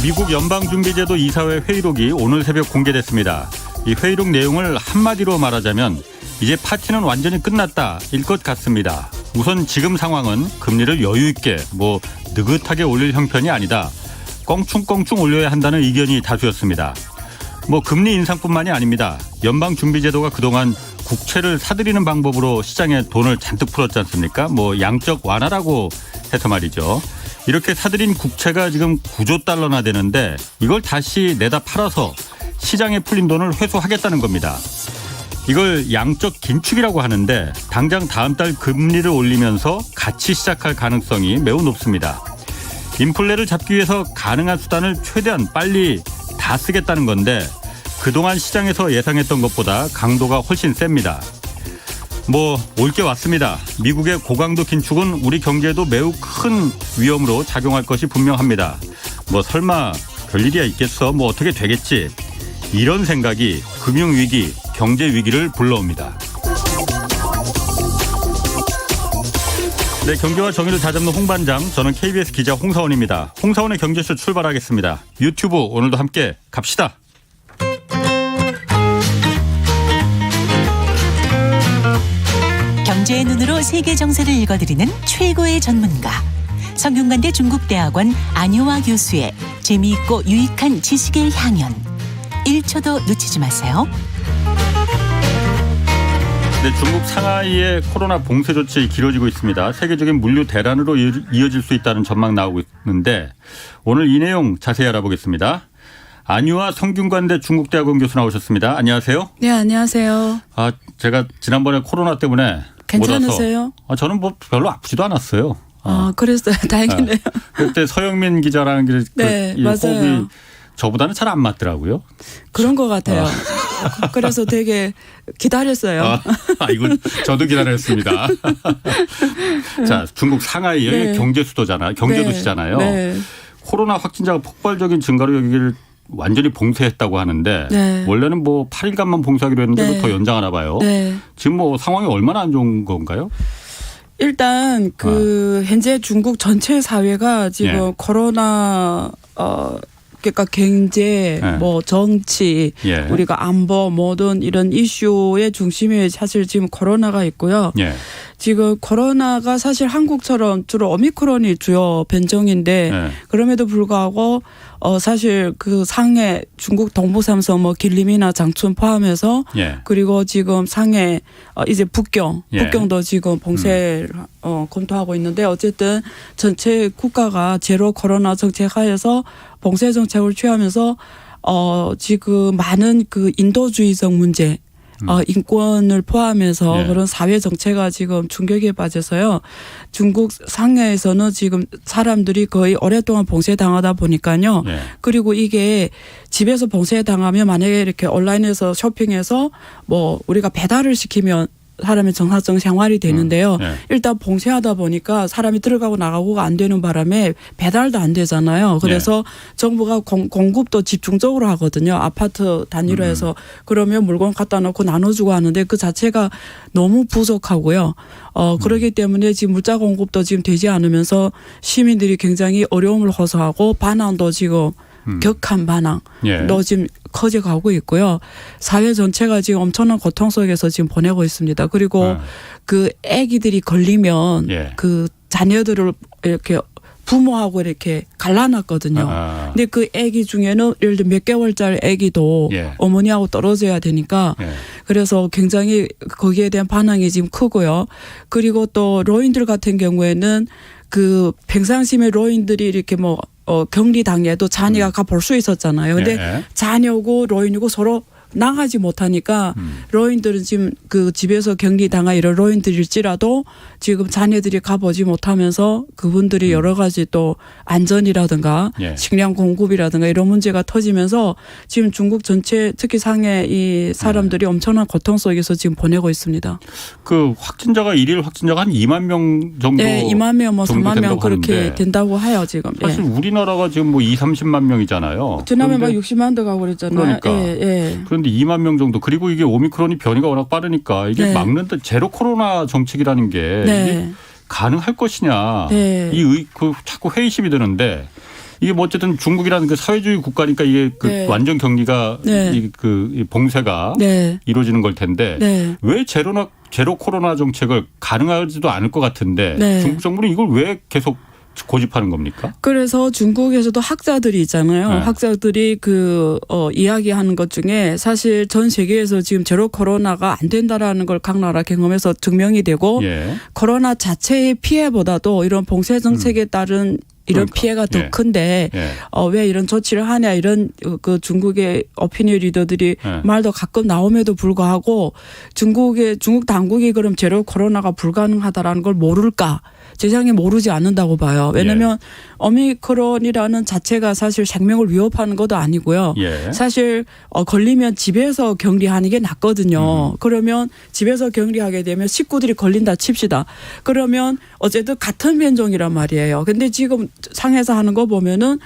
미국 연방준비제도 이사회 회의록이 오늘 새벽 공개됐습니다. 이 회의록 내용을 한마디로 말하자면 이제 파티는 완전히 끝났다일 것 같습니다. 우선 지금 상황은 금리를 여유 있게 느긋하게 올릴 형편이 아니다. 껑충껑충 올려야 한다는 의견이 다수였습니다. 금리 인상뿐만이 아닙니다. 연방준비제도가 그동안 국채를 사들이는 방법으로 시장에 돈을 잔뜩 풀었지 않습니까? 양적 완화라고 해서 말이죠. 이렇게 사들인 국채가 지금 9조 달러나 되는데 이걸 다시 내다 팔아서 시장에 풀린 돈을 회수하겠다는 겁니다. 이걸 양적 긴축이라고 하는데 당장 다음 달 금리를 올리면서 같이 시작할 가능성이 매우 높습니다. 인플레를 잡기 위해서 가능한 수단을 최대한 빨리 다 쓰겠다는 건데 그동안 시장에서 예상했던 것보다 강도가 훨씬 셉니다. 올 게 왔습니다. 미국의 고강도 긴축은 우리 경제에도 매우 큰 위험으로 작용할 것이 분명합니다. 설마 별일이야 있겠어? 어떻게 되겠지? 이런 생각이 금융위기, 경제위기를 불러옵니다. 네, 경제와 정의를 다잡는 홍반장, 저는 KBS 기자 홍사원입니다. 홍사원의 경제쇼 출발하겠습니다. 유튜브 오늘도 함께 갑시다. 경제의 눈으로 세계 정세를 읽어드리는 최고의 전문가. 성균관대 중국대학원 안효화 교수의 재미있고 유익한 지식의 향연. 1초도 놓치지 마세요. 네, 중국 상하이의 코로나 봉쇄 조치 길어지고 있습니다. 세계적인 물류 대란으로 이어질 수 있다는 전망 나오고 있는데 오늘 이 내용 자세히 알아보겠습니다. 안효화 성균관대 중국대학원 교수 나오셨습니다. 안녕하세요. 네, 안녕하세요. 제가 지난번에 코로나 때문에 괜찮으세요? 못 와서 저는 별로 아프지도 않았어요. 그랬어요. 다행이네요. 그때 서영민 기자라는 게 네, 이 맞아요. 호흡이 저보다는 잘 안 맞더라고요. 그런 것 같아요. 그래서 되게 기다렸어요. 이거 저도 기다렸습니다. 자, 중국 상하이 네. 경제 수도잖아요. 경제 도시잖아요. 네. 코로나 확진자가 폭발적인 증가로 여기를 완전히 봉쇄했다고 하는데 네. 원래는 8일간만 봉쇄하기로 했는데 네. 더 연장하나 봐요. 네. 지금 상황이 얼마나 안 좋은 건가요? 일단 현재 중국 전체 사회가 지금 코로나 그러니까 경제, 네. 정치, 우리가 안보 모든 이런 이슈의 중심에 사실 지금 코로나가 있고요. 지금 코로나가 사실 한국처럼 주로 오미크론이 주요 변종인데 그럼에도 불구하고 사실 상해 중국 동부 삼성 길림이나 장춘 포함해서 그리고 지금 상해 이제 북경도 지금 봉쇄를 검토하고 있는데 어쨌든 전체 국가가 제로 코로나 정책하에서 봉쇄 정책을 취하면서 지금 많은 인도주의적 문제 인권을 포함해서 그런 사회 정체가 지금 충격에 빠져서요. 중국 상해에서는 지금 사람들이 거의 오랫동안 봉쇄당하다 보니까요. 그리고 이게 집에서 봉쇄당하면 만약에 이렇게 온라인에서 쇼핑해서 우리가 배달을 시키면 사람의 정상적 생활이 되는데요. 일단 봉쇄하다 보니까 사람이 들어가고 나가고가 안 되는 바람에 배달도 안 되잖아요. 그래서 정부가 공급도 집중적으로 하거든요. 아파트 단위로 해서 그러면 물건 갖다 놓고 나눠주고 하는데 그 자체가 너무 부족하고요. 그렇기 때문에 지금 물자 공급도 지금 되지 않으면서 시민들이 굉장히 어려움을 호소하고 반항도 지금 격한 반항도 지금 커져가고 있고요. 사회 전체가 지금 엄청난 고통 속에서 지금 보내고 있습니다. 그리고 아기들이 걸리면 자녀들을 이렇게 부모하고 이렇게 갈라놨거든요. 근데 아기 중에는 예를 들어 몇 개월짜리 아기도 어머니하고 떨어져야 되니까 그래서 굉장히 거기에 대한 반항이 지금 크고요. 그리고 또 노인들 같은 경우에는 평상시에 노인들이 이렇게 격리당해도 자녀가 가 볼 수 있었잖아요. 근데 자녀고 노인이고 서로 나가지 못하니까 노인들은 지금 집에서 격리당한 이런 노인들일지라도 지금 자녀들이 가보지 못하면서 그분들이 여러 가지 또 안전이라든가 식량 공급이라든가 이런 문제가 터지면서 지금 중국 전체 특히 상해 이 사람들이 엄청난 고통 속에서 지금 보내고 있습니다. 확진자가 일일 확진자가 한 2만 명 정도. 네, 2만 명, 3만 명 그렇게 하는데. 된다고 해요 지금. 사실 우리나라가 지금 30만 명이잖아요. 지난해 60만 더 가고 그랬잖아요. 그러니까. 그런데 2만 명 정도. 그리고 이게 오미크론이 변이가 워낙 빠르니까 이게 막는데 제로 코로나 정책이라는 게 이게 가능할 것이냐. 자꾸 회의심이 드는데 이게 뭐 어쨌든 중국이라는 그 사회주의 국가니까 이게 그 네. 완전 격리가 네. 그 봉쇄가 네. 이루어지는 걸 텐데 네. 왜 제로 코로나 정책을 가능하지도 않을 것 같은데 네. 중국 정부는 이걸 왜 계속 고집하는 겁니까? 그래서 중국에서도 학자들이 있잖아요. 네. 학자들이 이야기하는 것 중에 사실 전 세계에서 지금 제로 코로나가 안 된다라는 걸 각 나라 경험에서 증명이 되고 예. 코로나 자체의 피해보다도 이런 봉쇄 정책에 따른 이런 그러니까. 피해가 더 예. 큰데 예. 왜 이런 조치를 하냐 이런 그 중국의 오피니언 리더들이 예. 말도 가끔 나옴에도 불구하고 중국 당국이 그럼 제로 코로나가 불가능하다라는 걸 모를까? 세상에 모르지 않는다고 봐요. 왜냐하면 오미크론이라는 자체가 사실 생명을 위협하는 것도 아니고요. 예. 사실 걸리면 집에서 격리하는 게 낫거든요. 그러면 집에서 격리하게 되면 식구들이 걸린다 칩시다. 그러면 어쨌든 같은 변종이란 말이에요. 근데 지금 상해서 하는 거 보면은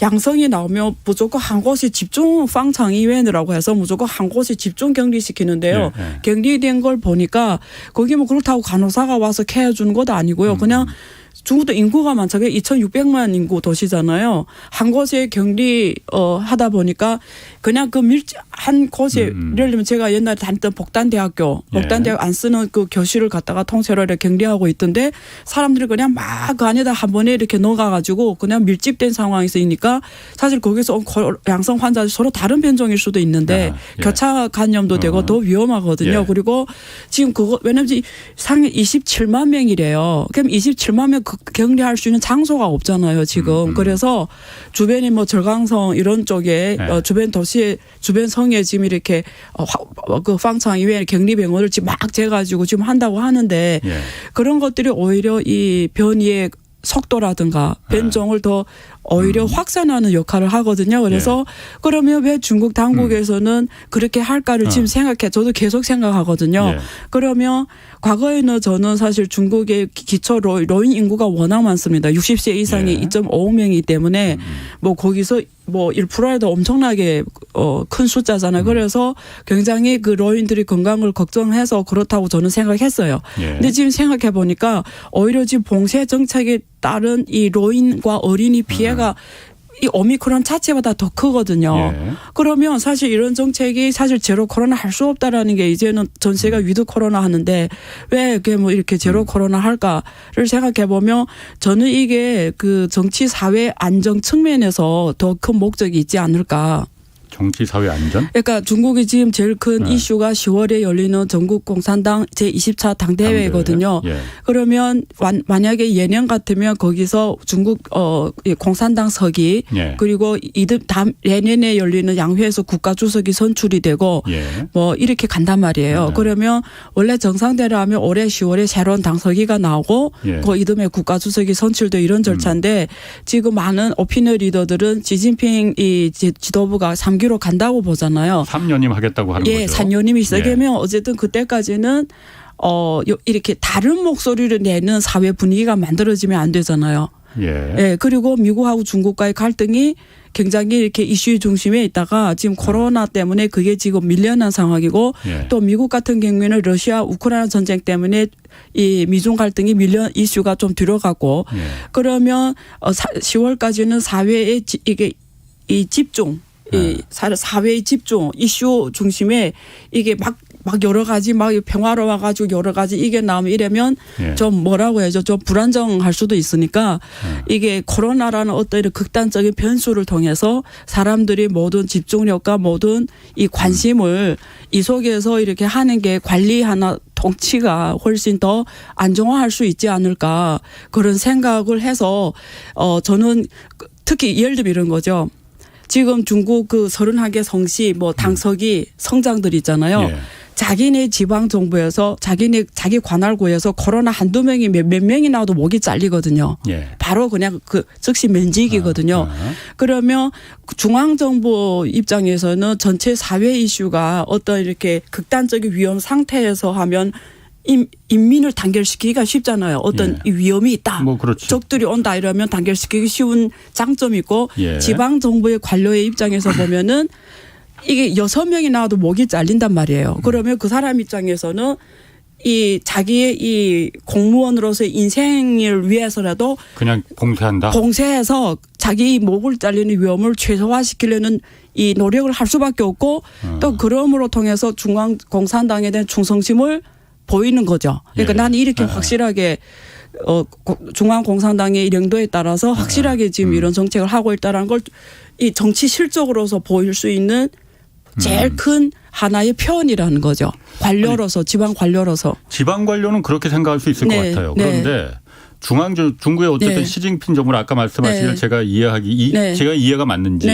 양성이 나오면 무조건 한 곳에 집중 방창이웬이라고 해서 무조건 한 곳에 집중 격리시키는데요. 예, 예. 격리된 걸 보니까 거기 뭐 그렇다고 간호사가 와서 케어 주는 것도 아니고요. 그냥 중국도 인구가 많잖아요. 2,600만 인구 도시잖아요. 한 곳에 격리 하다 보니까 그냥 그 한 곳에 예를 들면 제가 옛날에 다녔던 복단대학교 안 쓰는 그 교실을 갖다가 통째로 이렇게 격리하고 있던데 사람들이 그냥 막 그 안에다 한 번에 이렇게 넣어가가지고 그냥 밀집된 상황에서 있으니까 사실 거기서 온 양성 환자들 서로 다른 변종일 수도 있는데 예. 교차 감염도 되고 더 위험하거든요. 예. 그리고 지금 왜냐면 상해 27만 명이래요. 그럼 27만 명 격리할 수 있는 장소가 없잖아요, 지금. 그래서 주변에 뭐 절강성 이런 쪽에 네. 주변 도시에 주변 성에 지금 이렇게 그 방창 이외에 격리병원을 지금 막 재가지고 지금 한다고 하는데 예. 그런 것들이 오히려 이 변이의 속도라든가 변종을 더 오히려 확산하는 역할을 하거든요. 그래서 그러면 왜 중국 당국에서는 그렇게 할까를 지금 생각해. 저도 계속 생각하거든요. 예. 그러면 과거에는 저는 사실 중국의 기초 노인 인구가 워낙 많습니다. 60세 이상이 예. 2.5명이기 때문에 뭐 거기서 뭐 1%라도 엄청나게 큰 숫자잖아요. 그래서 굉장히 그 노인들이 건강을 걱정해서 그렇다고 저는 생각했어요. 예. 근데 지금 생각해 보니까 오히려 지금 봉쇄 정책에 따른 이 노인과 어린이 피해가 이 오미크론 자체보다 더 크거든요. 예. 그러면 사실 이런 정책이 사실 제로 코로나 할 수 없다라는 게 이제는 전 세계가 위드 코로나 하는데 왜 이게 뭐 이렇게 제로 코로나 할까를 생각해 보면 저는 이게 그 정치 사회 안정 측면에서 더 큰 목적이 있지 않을까. 정치 사회 안전? 그러니까 중국이 지금 제일 큰 이슈가 10월에 열리는 전국 공산당 제20차 당대회거든요. 예. 그러면 만약에 예년 같으면 거기서 중국 공산당 서기 예. 그리고 내년에 열리는 양회에서 국가주석이 선출이 되고 예. 뭐 이렇게 간단 말이에요. 그러면 원래 정상대로 하면 올해 10월에 새로운 당서기가 나오고 예. 그 이듬해 국가주석이 선출돼 이런 절차인데 지금 많은 오피니언 리더들은 시진핑 이 지도부가 3기로 간다고 보잖아요. 3년임 하겠다고 하는 예, 거죠. 3년임이 있어야면 어쨌든 그때까지는 이렇게 다른 목소리를 내는 사회 분위기가 만들어지면 안 되잖아요. 예. 예, 그리고 미국하고 중국과의 갈등이 굉장히 이렇게 이슈의 중심에 있다가 지금 코로나 때문에 그게 지금 밀려난 상황이고 예. 또 미국 같은 경우에는 러시아 우크라이나 전쟁 때문에 이 미중 갈등이 이슈가 좀 뒤로 가고 예. 그러면 10월까지는 사회의 이게 이 집중 이 사회의 집중 이슈 중심에 이게 막 여러 가지 막 평화로 와가지고 여러 가지 이게 나오면 이러면 예. 좀 뭐라고 해야죠? 좀 불안정할 수도 있으니까 이게 코로나라는 어떤 이런 극단적인 변수를 통해서 사람들이 모든 집중력과 모든 이 관심을 이 속에서 이렇게 하는 게 관리하나 통치가 훨씬 더 안정화할 수 있지 않을까 그런 생각을 해서 저는 특히 예를 들면 이런 거죠. 지금 중국 그 31개 성시 뭐 당서기 성장들 있잖아요. 예. 자기네 지방 정부에서 자기 관할구에서 코로나 한두 명이 몇 명이 나와도 목이 잘리거든요. 예. 바로 그냥 즉시 면직이거든요. 그러면 중앙정부 입장에서는 전체 사회 이슈가 어떤 이렇게 극단적인 위험 상태에서 하면 인민을 단결시키기가 쉽잖아요. 어떤 예. 위험이 있다. 뭐 그렇죠. 적들이 온다 이러면 단결시키기 쉬운 장점이 있고 예. 지방정부의 관료의 입장에서 보면은 이게 6명이 나와도 목이 잘린단 말이에요. 그러면 그 사람 입장에서는 이 자기의 이 공무원으로서의 인생을 위해서라도 그냥 봉쇄한다. 봉쇄해서 자기 목을 잘리는 위험을 최소화시키려는 이 노력을 할 수밖에 없고 또 그럼으로 통해서 중앙공산당에 대한 충성심을 보이는 거죠. 그러니까 나는 이렇게 확실하게 중앙공산당의 영도에 따라서 확실하게 지금 이런 정책을 하고 있다는 걸 이 정치 실적으로서 보일 수 있는 제일 큰 하나의 표현이라는 거죠. 관료로서 지방 관료로서. 지방 관료는 그렇게 생각할 수 있을 것 같아요. 그런데 중국의 어쨌든 시진핑 정부는 아까 말씀하신 제가 제가 이해가 맞는지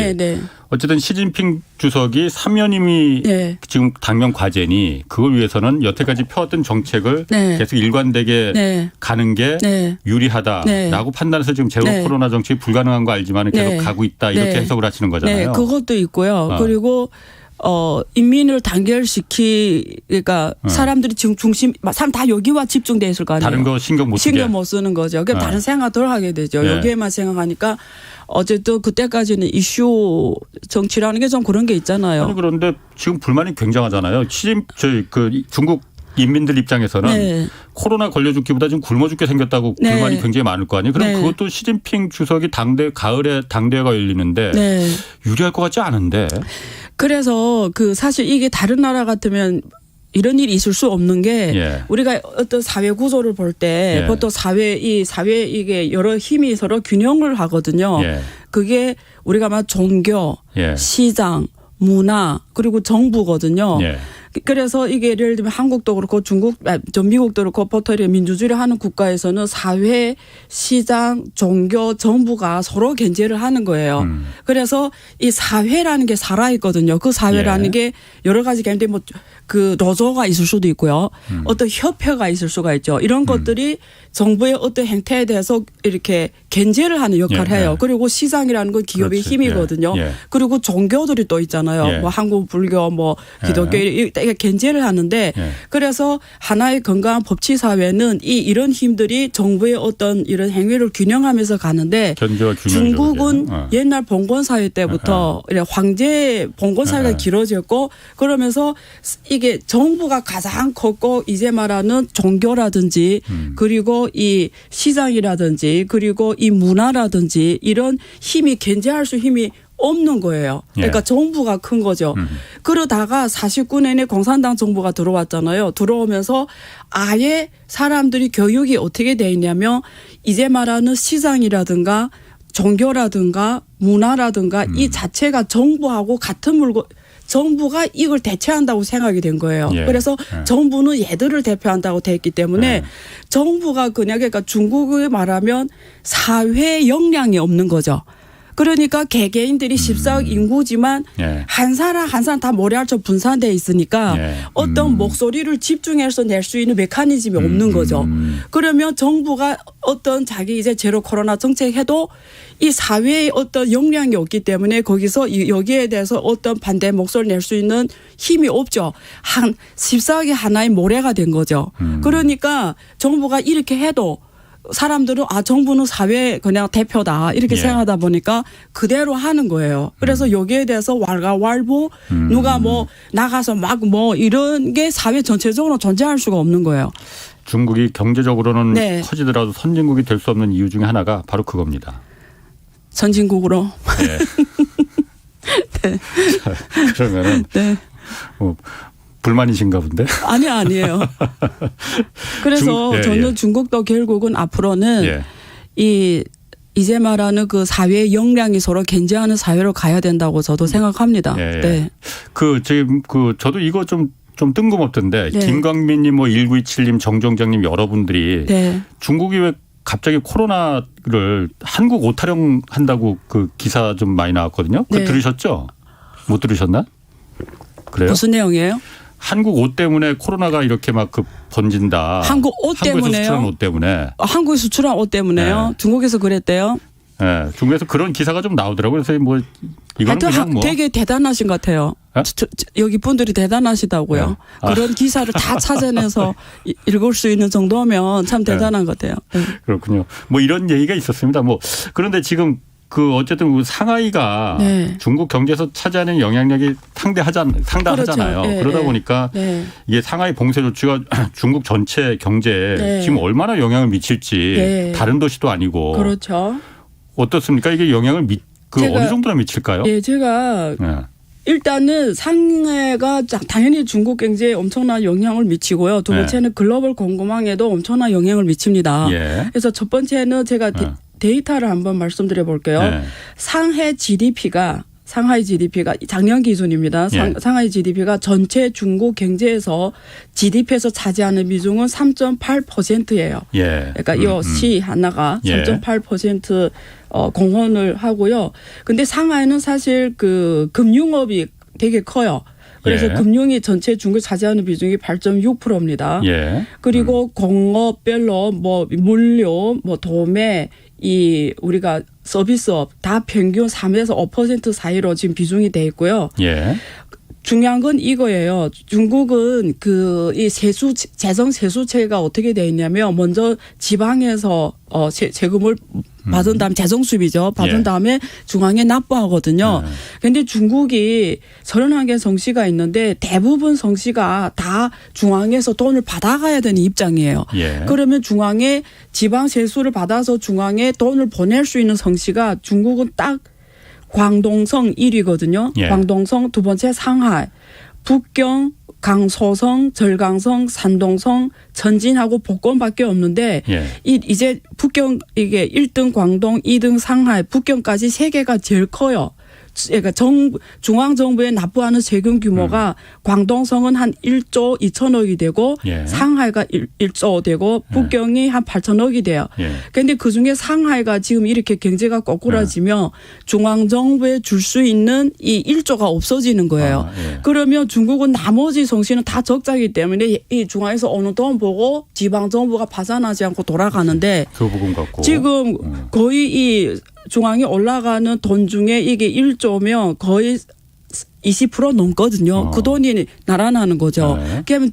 어쨌든 시진핑 주석이 3년임이 지금 당면 과제니 그걸 위해서는 여태까지 펴왔던 정책을 계속 일관되게 가는 게 유리하다라고 판단해서 지금 제로 코로나 정책이 불가능한 거 알지만 계속 가고 있다 이렇게 해석을 하시는 거잖아요. 그것도 있고요. 그리고 인민을 그러니까 사람들이 지금 사람 다 여기와 집중돼 있을 거 아니에요. 다른 거 신경 못 쓰는 거죠. 그럼 다른 생각 덜 하게 되죠. 여기에만 생각하니까 어쨌든 그때까지는 이슈 정치라는 게 좀 그런 게 있잖아요. 아니 그런데 지금 불만이 굉장하잖아요. 중국 인민들 입장에서는 코로나 걸려 죽기보다 지금 굶어 죽게 생겼다고 불만이 굉장히 많을 거 아니에요. 그럼 그것도 시진핑 주석이 가을에 당대회가 열리는데 유리할 것 같지 않은데. 그래서 사실 이게 다른 나라 같으면 이런 일이 있을 수 없는 게 우리가 어떤 사회 구조를 볼 때 보통 사회 이게 여러 힘이 서로 균형을 하거든요. 그게 우리가 막 종교, 시장, 문화 그리고 정부거든요. 그래서 이게 예를 들면 한국도 그렇고 미국도 그렇고 보통 민주주의를 하는 국가에서는 사회, 시장, 종교, 정부가 서로 견제를 하는 거예요. 그래서 이 사회라는 게 살아있거든요. 그 사회라는 게 여러 가지 견제 그 노조가 있을 수도 있고요. 어떤 협회가 있을 수가 있죠. 이런 것들이 정부의 어떤 행태에 대해서 이렇게 견제를 하는 역할을 해요. 그리고 시장이라는 건 기업의 힘이거든요. 그리고 종교들이 또 있잖아요. 뭐 한국 불교, 뭐 기독교 이게 견제를 하는데 그래서 하나의 건강한 법치 사회는 이런 힘들이 정부의 어떤 이런 행위를 균형하면서 가는데 중국은 옛날 봉건 사회 때부터 황제 봉건 사회가 길어졌고 그러면서 이게 정부가 가장 컸고 이제 말하는 종교라든지 그리고 이 시장이라든지 그리고 이 문화라든지 이런 힘이 견제할 수 힘이 없는 거예요. 그러니까 정부가 큰 거죠. 그러다가 49년에 공산당 정부가 들어왔잖아요. 들어오면서 아예 사람들이 교육이 어떻게 돼 있냐면 이제 말하는 시장이라든가 종교라든가 문화라든가 이 자체가 정부하고 같은 물건 정부가 이걸 대체한다고 생각이 된 거예요. 그래서 정부는 얘들을 대표한다고 돼 있기 때문에 정부가 그러니까 중국을 말하면 사회 역량이 없는 거죠. 그러니까 개개인들이 14억 인구지만 한 사람 한 사람 다 머리알처 분산되어 있으니까 어떤 목소리를 집중해서 낼 수 있는 메커니즘이 없는 거죠. 그러면 정부가 어떤 자기 이제 제로 코로나 정책 해도 이 사회의 어떤 역량이 없기 때문에 거기서 여기에 대해서 어떤 반대 목소리를 낼 수 있는 힘이 없죠. 14억이 하나의 모래가 된 거죠. 그러니까 정부가 이렇게 해도 사람들은 정부는 사회 그냥 대표다 이렇게 생각하다 보니까 그대로 하는 거예요. 그래서 여기에 대해서 왈가왈부 누가 뭐 나가서 막 뭐 이런 게 사회 전체적으로 존재할 수가 없는 거예요. 중국이 경제적으로는 커지더라도 선진국이 될 수 없는 이유 중에 하나가 바로 그겁니다. 선진국으로. 그러면은 불만이신가 본데? 아니에요. 그래서 저는 중국도 결국은 앞으로는 이제 말하는 그 사회의 역량이 서로 견제하는 사회로 가야 된다고 저도 생각합니다. 지금 저도 이거 좀 뜬금없던데 김광민님, 뭐 1927님, 정정장님 여러분들이 중국이 왜 갑자기 코로나를 한국 오타령 한다고 그 기사 좀 많이 나왔거든요. 그거 들으셨죠? 못 들으셨나? 그래요? 무슨 내용이에요? 한국 옷 때문에 코로나가 이렇게 막 번진다. 한국 옷 때문에요? 수출한 옷 때문에. 한국에 수출한 옷 때문에요? 중국에서 그랬대요? 중국에서 그런 기사가 좀 나오더라고요. 그래서 뭐 이건 그냥 뭐 되게 대단하신 것 같아요. 여기 분들이 대단하시다고요. 그런 기사를 다 찾아내서 읽을 수 있는 정도면 참 대단한 것 같아요. 그렇군요. 뭐 이런 얘기가 있었습니다. 뭐 그런데 지금 그 어쨌든 상하이가 네. 중국 경제에서 차지하는 영향력이 상당하잖아요. 그렇죠. 네. 그러다 보니까 네. 이게 상하이 봉쇄 조치가 중국 전체 경제에 네. 지금 얼마나 영향을 미칠지 네. 다른 도시도 아니고 그렇죠. 어떻습니까? 이게 영향을 어느 정도나 미칠까요? 예, 제가 네. 일단은 상해가 당연히 중국 경제에 엄청난 영향을 미치고요. 두 번째는 글로벌 공급망에도 엄청난 영향을 미칩니다. 예. 그래서 첫 번째는 제가 데이터를 한번 말씀드려 볼게요. 네. 상하이 GDP가 작년 기준입니다. 상하이 GDP가 전체 중국 경제에서 GDP에서 차지하는 비중은 3.8%예요. 예. 그러니까 이 시 하나가 예. 3.8% 공헌을 하고요. 근데 상하이는 사실 그 금융업이 되게 커요. 그래서 예. 금융이 전체 중국 차지하는 비중이 8.6%입니다. 예. 그리고 공업별로 뭐 물류, 뭐 도매, 이 우리가 서비스업 다 평균 3에서 5% 사이로 지금 비중이 돼 있고요. 예. 중요한 건 이거예요. 중국은 그 이 재정 세수체가 어떻게 돼 있냐면 먼저 지방에서 세금을 받은 다음에 재정 수입이죠. 받은 다음에 중앙에 납부하거든요. 그런데 중국이 31개 성시가 있는데 대부분 성시가 다 중앙에서 돈을 받아가야 되는 입장이에요. 예. 그러면 중앙에 지방 세수를 받아서 중앙에 돈을 보낼 수 있는 성시가 중국은 딱 광동성 1위거든요. 예. 광동성 두 번째 상하이, 북경, 강소성, 절강성, 산동성, 천진하고 복권밖에 없는데 예. 이제 북경 이게 1등 광동, 2등 상하이, 북경까지 3개가 제일 커요. 그러니까 중앙정부에 납부하는 세금 규모가 광동성은 한 1조 2천억이 되고 예. 상하이가 1조 되고 북경이 한 8천억이 돼요. 그런데 그중에 상하이가 지금 이렇게 경제가 꼬꾸라지면 중앙정부에 줄 수 있는 이 1조가 없어지는 거예요. 그러면 중국은 나머지 성시는 다 적자이기 때문에 이 중앙에서 오는 돈 보고 지방정부가 파산하지 않고 돌아가는데 그 부분 갖고 지금 거의 이 중앙에 올라가는 돈 중에 이게 1조면 거의 20% 넘거든요. 그 돈이 날아나는 거죠. 그러면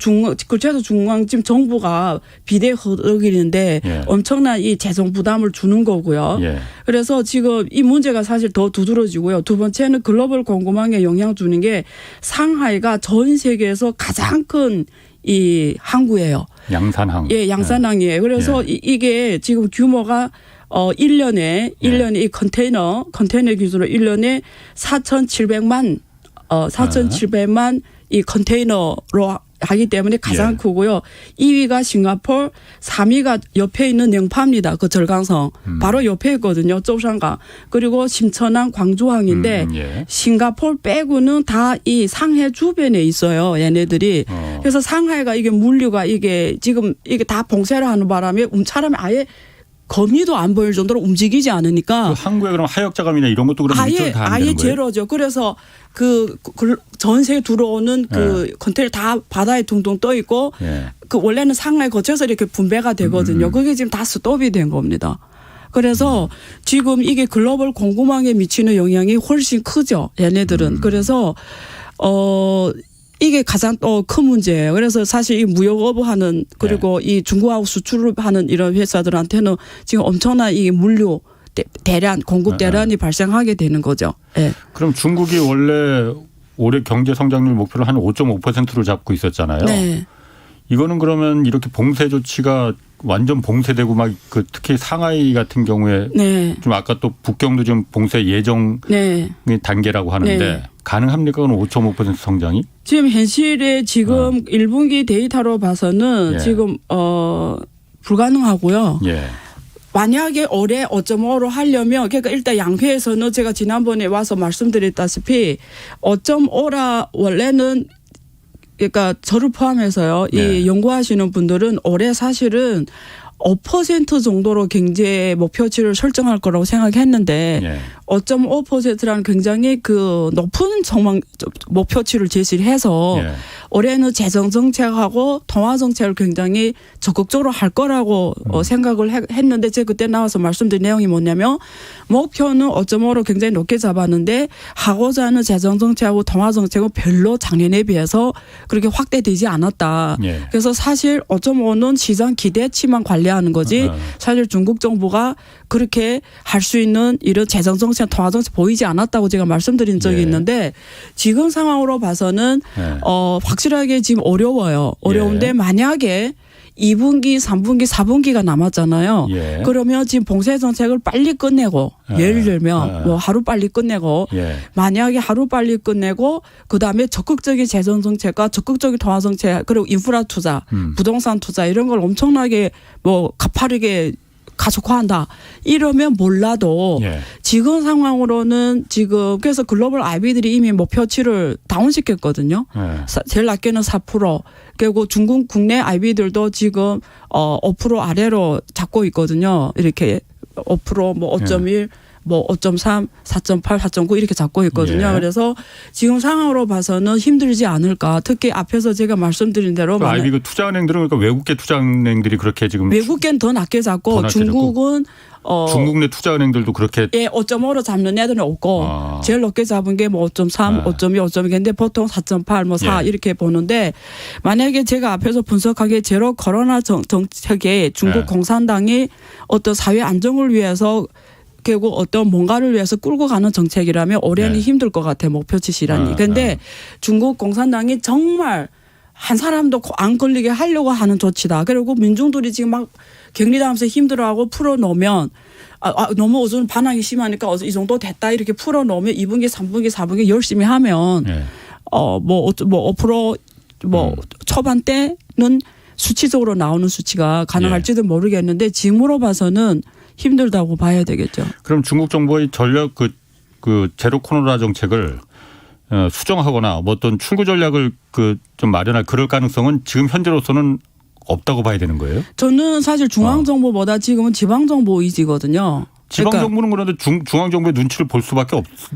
구체적으로 중앙 지금 정부가 비대 허덕이는데 엄청난 이 재정 부담을 주는 거고요. 그래서 지금 이 문제가 사실 더 두드러지고요. 두 번째는 글로벌 공급망에 영향 주는 게 상하이가 전 세계에서 가장 큰 이 항구예요. 양산항. 예, 양산항이에요. 그래서 이게 지금 규모가 1년에 이 컨테이너 기준으로 1년에 4,700만 이 컨테이너로 하기 때문에 가장 크고요. 2위가 싱가포르, 3위가 옆에 있는 영파입니다. 그 절강성. 바로 옆에 있거든요.舟山강. 그리고 심천항, 광주항인데 싱가포르 빼고는 다 이 상해 주변에 있어요. 얘네들이. 그래서 상하이가 이게 물류가 이게 지금 이게 다 봉쇄를 하는 바람에 사람이 아예 거미도 안 보일 정도로 움직이지 않으니까. 그 항구에 그럼 하역자금이나 이런 것도 그럼 아예 제로죠. 그래서 그 전 세계 들어오는 그 컨테이너 다 바다에 둥둥 떠 있고 그 원래는 상하이 거쳐서 이렇게 분배가 되거든요. 그게 지금 다 스톱이 된 겁니다. 그래서 지금 이게 글로벌 공급망에 미치는 영향이 훨씬 크죠. 얘네들은. 그래서 이게 가장 또 큰 문제예요. 그래서 사실 이 무역업 하는 그리고 이 중국하고 수출을 하는 이런 회사들한테는 지금 엄청난 이 물류 공급 대란이 발생하게 되는 거죠. 네. 그럼 중국이 원래 올해 경제 성장률 목표를 한 5.5%로 잡고 있었잖아요. 네. 이거는 그러면 이렇게 봉쇄 조치가 완전 봉쇄되고 막 그 특히 상하이 같은 경우에 좀 아까 또 북경도 지금 봉쇄 예정 단계라고 하는데 가능합니까? 그럼 5.5% 성장이? 지금 현실에 지금 1분기 데이터로 봐서는 지금 불가능하고요. 만약에 올해 5.5로 하려면 그러니까 일단 양회에서는 제가 지난번에 와서 말씀드렸다시피 5.5라 원래는 그러니까 저를 포함해서요. 이 연구하시는 분들은 올해 사실은 5% 정도로 경제 목표치를 설정할 거라고 생각했는데 5.5%라는 굉장히 그 높은 목표치를 제시를 해서 올해는 재정 정책하고 통화 정책을 굉장히 적극적으로 할 거라고 생각을 했는데 제가 그때 나와서 말씀드린 내용이 뭐냐면 목표는 5.5로 굉장히 높게 잡았는데 하고자 하는 재정 정책하고 통화 정책은 별로 작년에 비해서 그렇게 확대되지 않았다. 예. 그래서 사실 5.5는 시장 기대치만 관리하는 거지 사실 중국 정부가 그렇게 할 수 있는 이런 재정 정책, 통화 정책 보이지 않았다고 제가 말씀드린 적이 예. 있는데 지금 상황으로 봐서는 예. 확실하게 지금 어려워요. 어려운데 예. 만약에 2분기, 3분기, 4분기가 남았잖아요. 예. 그러면 지금 봉쇄 정책을 빨리 끝내고 예를 들면 뭐 하루 빨리 끝내고 만약에 하루 빨리 끝내고 그다음에 적극적인 재정 정책과 적극적인 통화 정책 그리고 인프라 투자, 부동산 투자 이런 걸 엄청나게 뭐 가파르게 가속화한다. 이러면 몰라도 지금 상황으로는 지금 그래서 글로벌 IB들이 이미 목표치를 다운시켰거든요. 제일 낮게는 4%. 그리고 중국 국내 IB들도 지금 5% 아래로 잡고 있거든요. 이렇게 5% 뭐 5.1 뭐 5.3, 4.8, 4.9 이렇게 잡고 있거든요. 그래서 지금 상황으로 봐서는 힘들지 않을까. 특히 앞에서 제가 말씀드린 대로 IB 투자은행들은 그러니까 외국계 투자은행들이 그렇게 지금 외국계는 더 낮게 잡고 중국은 중국 내 투자은행들도 그렇게 5.5로 잡는 애들은 없고 제일 높게 잡은 게 뭐 5.3, 5.2, 5.2인데 보통 4.8, 뭐 4 이렇게 보는데 만약에 제가 앞에서 분석하기에 제로 코로나 정책에 중국 공산당이 어떤 사회 안정을 위해서 결국 어떤 뭔가를 위해서 끌고 가는 정책이라면 올해는 힘들 것 같아요. 목표치 실현이. 그런데 중국 공산당이 정말 한 사람도 안 걸리게 하려고 하는 조치다. 그리고 민중들이 지금 막 격리당하면서 힘들어하고 풀어놓으면 너무 요즘 반항이 심하니까 이 정도 됐다 이렇게 풀어놓으면 2분기, 3분기, 4분기 열심히 하면 뭐 5% 뭐 초반대는 수치적으로 나오는 수치가 가능할지도 모르겠는데 지금으로 봐서는 힘들다고 봐야 되겠죠. 그럼 중국 정부의 전략 그 제로 코로나 정책을 수정하거나 뭐 어떤 출구 전략을 좀 마련할 그럴 가능성은 지금 현재로서는 없다고 봐야 되는 거예요? 저는 사실 중앙 정부보다 지금은 지방 정부 의지거든요. 지방 정부는 그런데 중앙 정부의 눈치를 볼 수밖에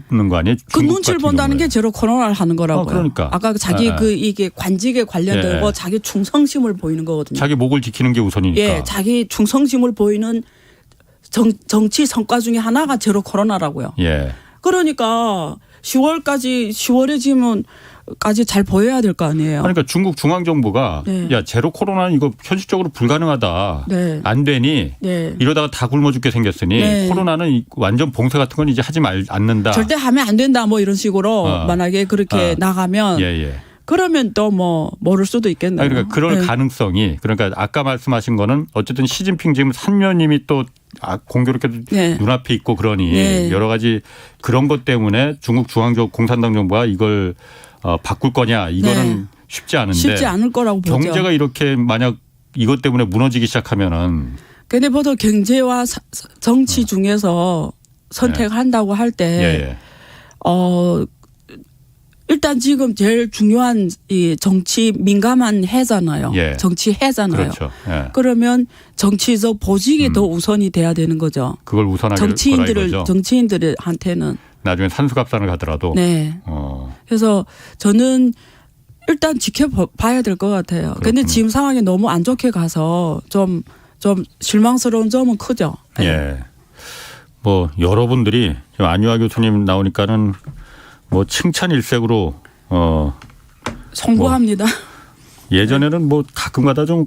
없는 거 아니에요? 그 눈치를 본다는 게 제로 코로나를 하는 거라고요. 그러니까 아까 자기 이게 관직에 관련된 거 자기 충성심을 보이는 거거든요. 자기 목을 지키는 게 우선이니까. 예, 자기 충성심을 보이는 정치 성과 중에 하나가 제로 코로나라고요. 그러니까 10월에 지금까지 잘 보여야 될 거 아니에요. 그러니까 중국 중앙 정부가 야 제로 코로나는 이거 현실적으로 불가능하다. 안 되니 이러다가 다 굶어 죽게 생겼으니 코로나는 완전 봉쇄 같은 건 이제 하지 않는다. 절대 하면 안 된다 뭐 이런 식으로 만약에 그렇게 나가면 그러면 또 뭐 모를 수도 있겠네요. 그러니까 그럴 가능성이 그러니까 아까 말씀하신 거는 어쨌든 시진핑 지금 산면님이 또 공교롭게도 눈앞에 있고 그러니 여러 가지 그런 것 때문에 중국 공산당 정부가 이걸 바꿀 거냐 이거는 쉽지 않은데 쉽지 않을 거라고 보죠. 경제가 이렇게 만약 이것 때문에 무너지기 시작하면은 근데 보통 경제와 정치 중에서 선택한다고 할 때 일단 지금 제일 중요한 이 정치 민감한 해잖아요. 정치 해잖아요. 그렇죠. 그러면 정치적 보직이 더 우선이 돼야 되는 거죠. 그걸 우선하게 정치인들한테는 나중에 산수갑산을 가더라도. 그래서 저는 일단 지켜봐야 될 것 같아요. 그런데 지금 상황이 너무 안 좋게 가서 좀 실망스러운 점은 크죠. 뭐 여러분들이 안유아 교수님 나오니까는 뭐 칭찬 일색으로 송구합니다. 예전에는 뭐 가끔가다 좀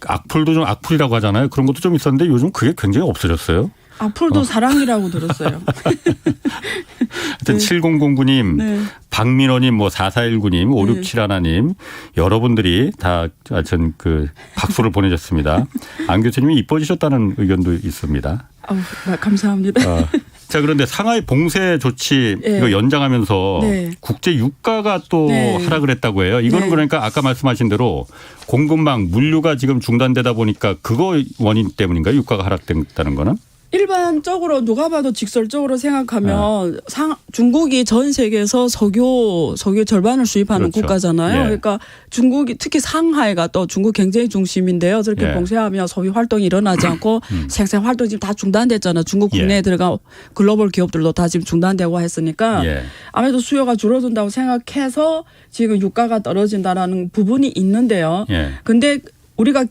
악플도 좀 악플이라고 하잖아요. 그런 것도 좀 있었는데 요즘 그게 굉장히 없어졌어요. 악플도 사랑이라고 들었어요. 하여튼 7009님, 박민호님, 뭐 4419님, 5671님 여러분들이 다 하여튼 박수를 보내셨습니다. 안 교수님이 이뻐지셨다는 의견도 있습니다. 감사합니다. 자, 그런데 상하이 봉쇄 조치 이거 연장하면서 국제 유가가 또 하락을 했다고 해요. 이거는 그러니까 아까 말씀하신 대로 공급망 물류가 지금 중단되다 보니까 그거 원인 때문인가요? 유가가 하락됐다는 거는? 일반적으로 누가 봐도 직설적으로 생각하면 중국이 전 세계에서 석유 절반을 수입하는 그렇죠. 국가잖아요. 예. 그러니까 중국이 특히 상하이가 또 중국 경제의 중심인데요. 저렇게 예. 봉쇄하면 소비 활동이 일어나지 않고 생산 활동 지금 다 중단됐잖아요. 중국 국내에 예. 들어간 글로벌 기업들도 다 지금 중단되고 했으니까 예. 아무래도 수요가 줄어든다고 생각해서 지금 유가가 떨어진다라는 부분이 있는데요. 예. 근데 우리가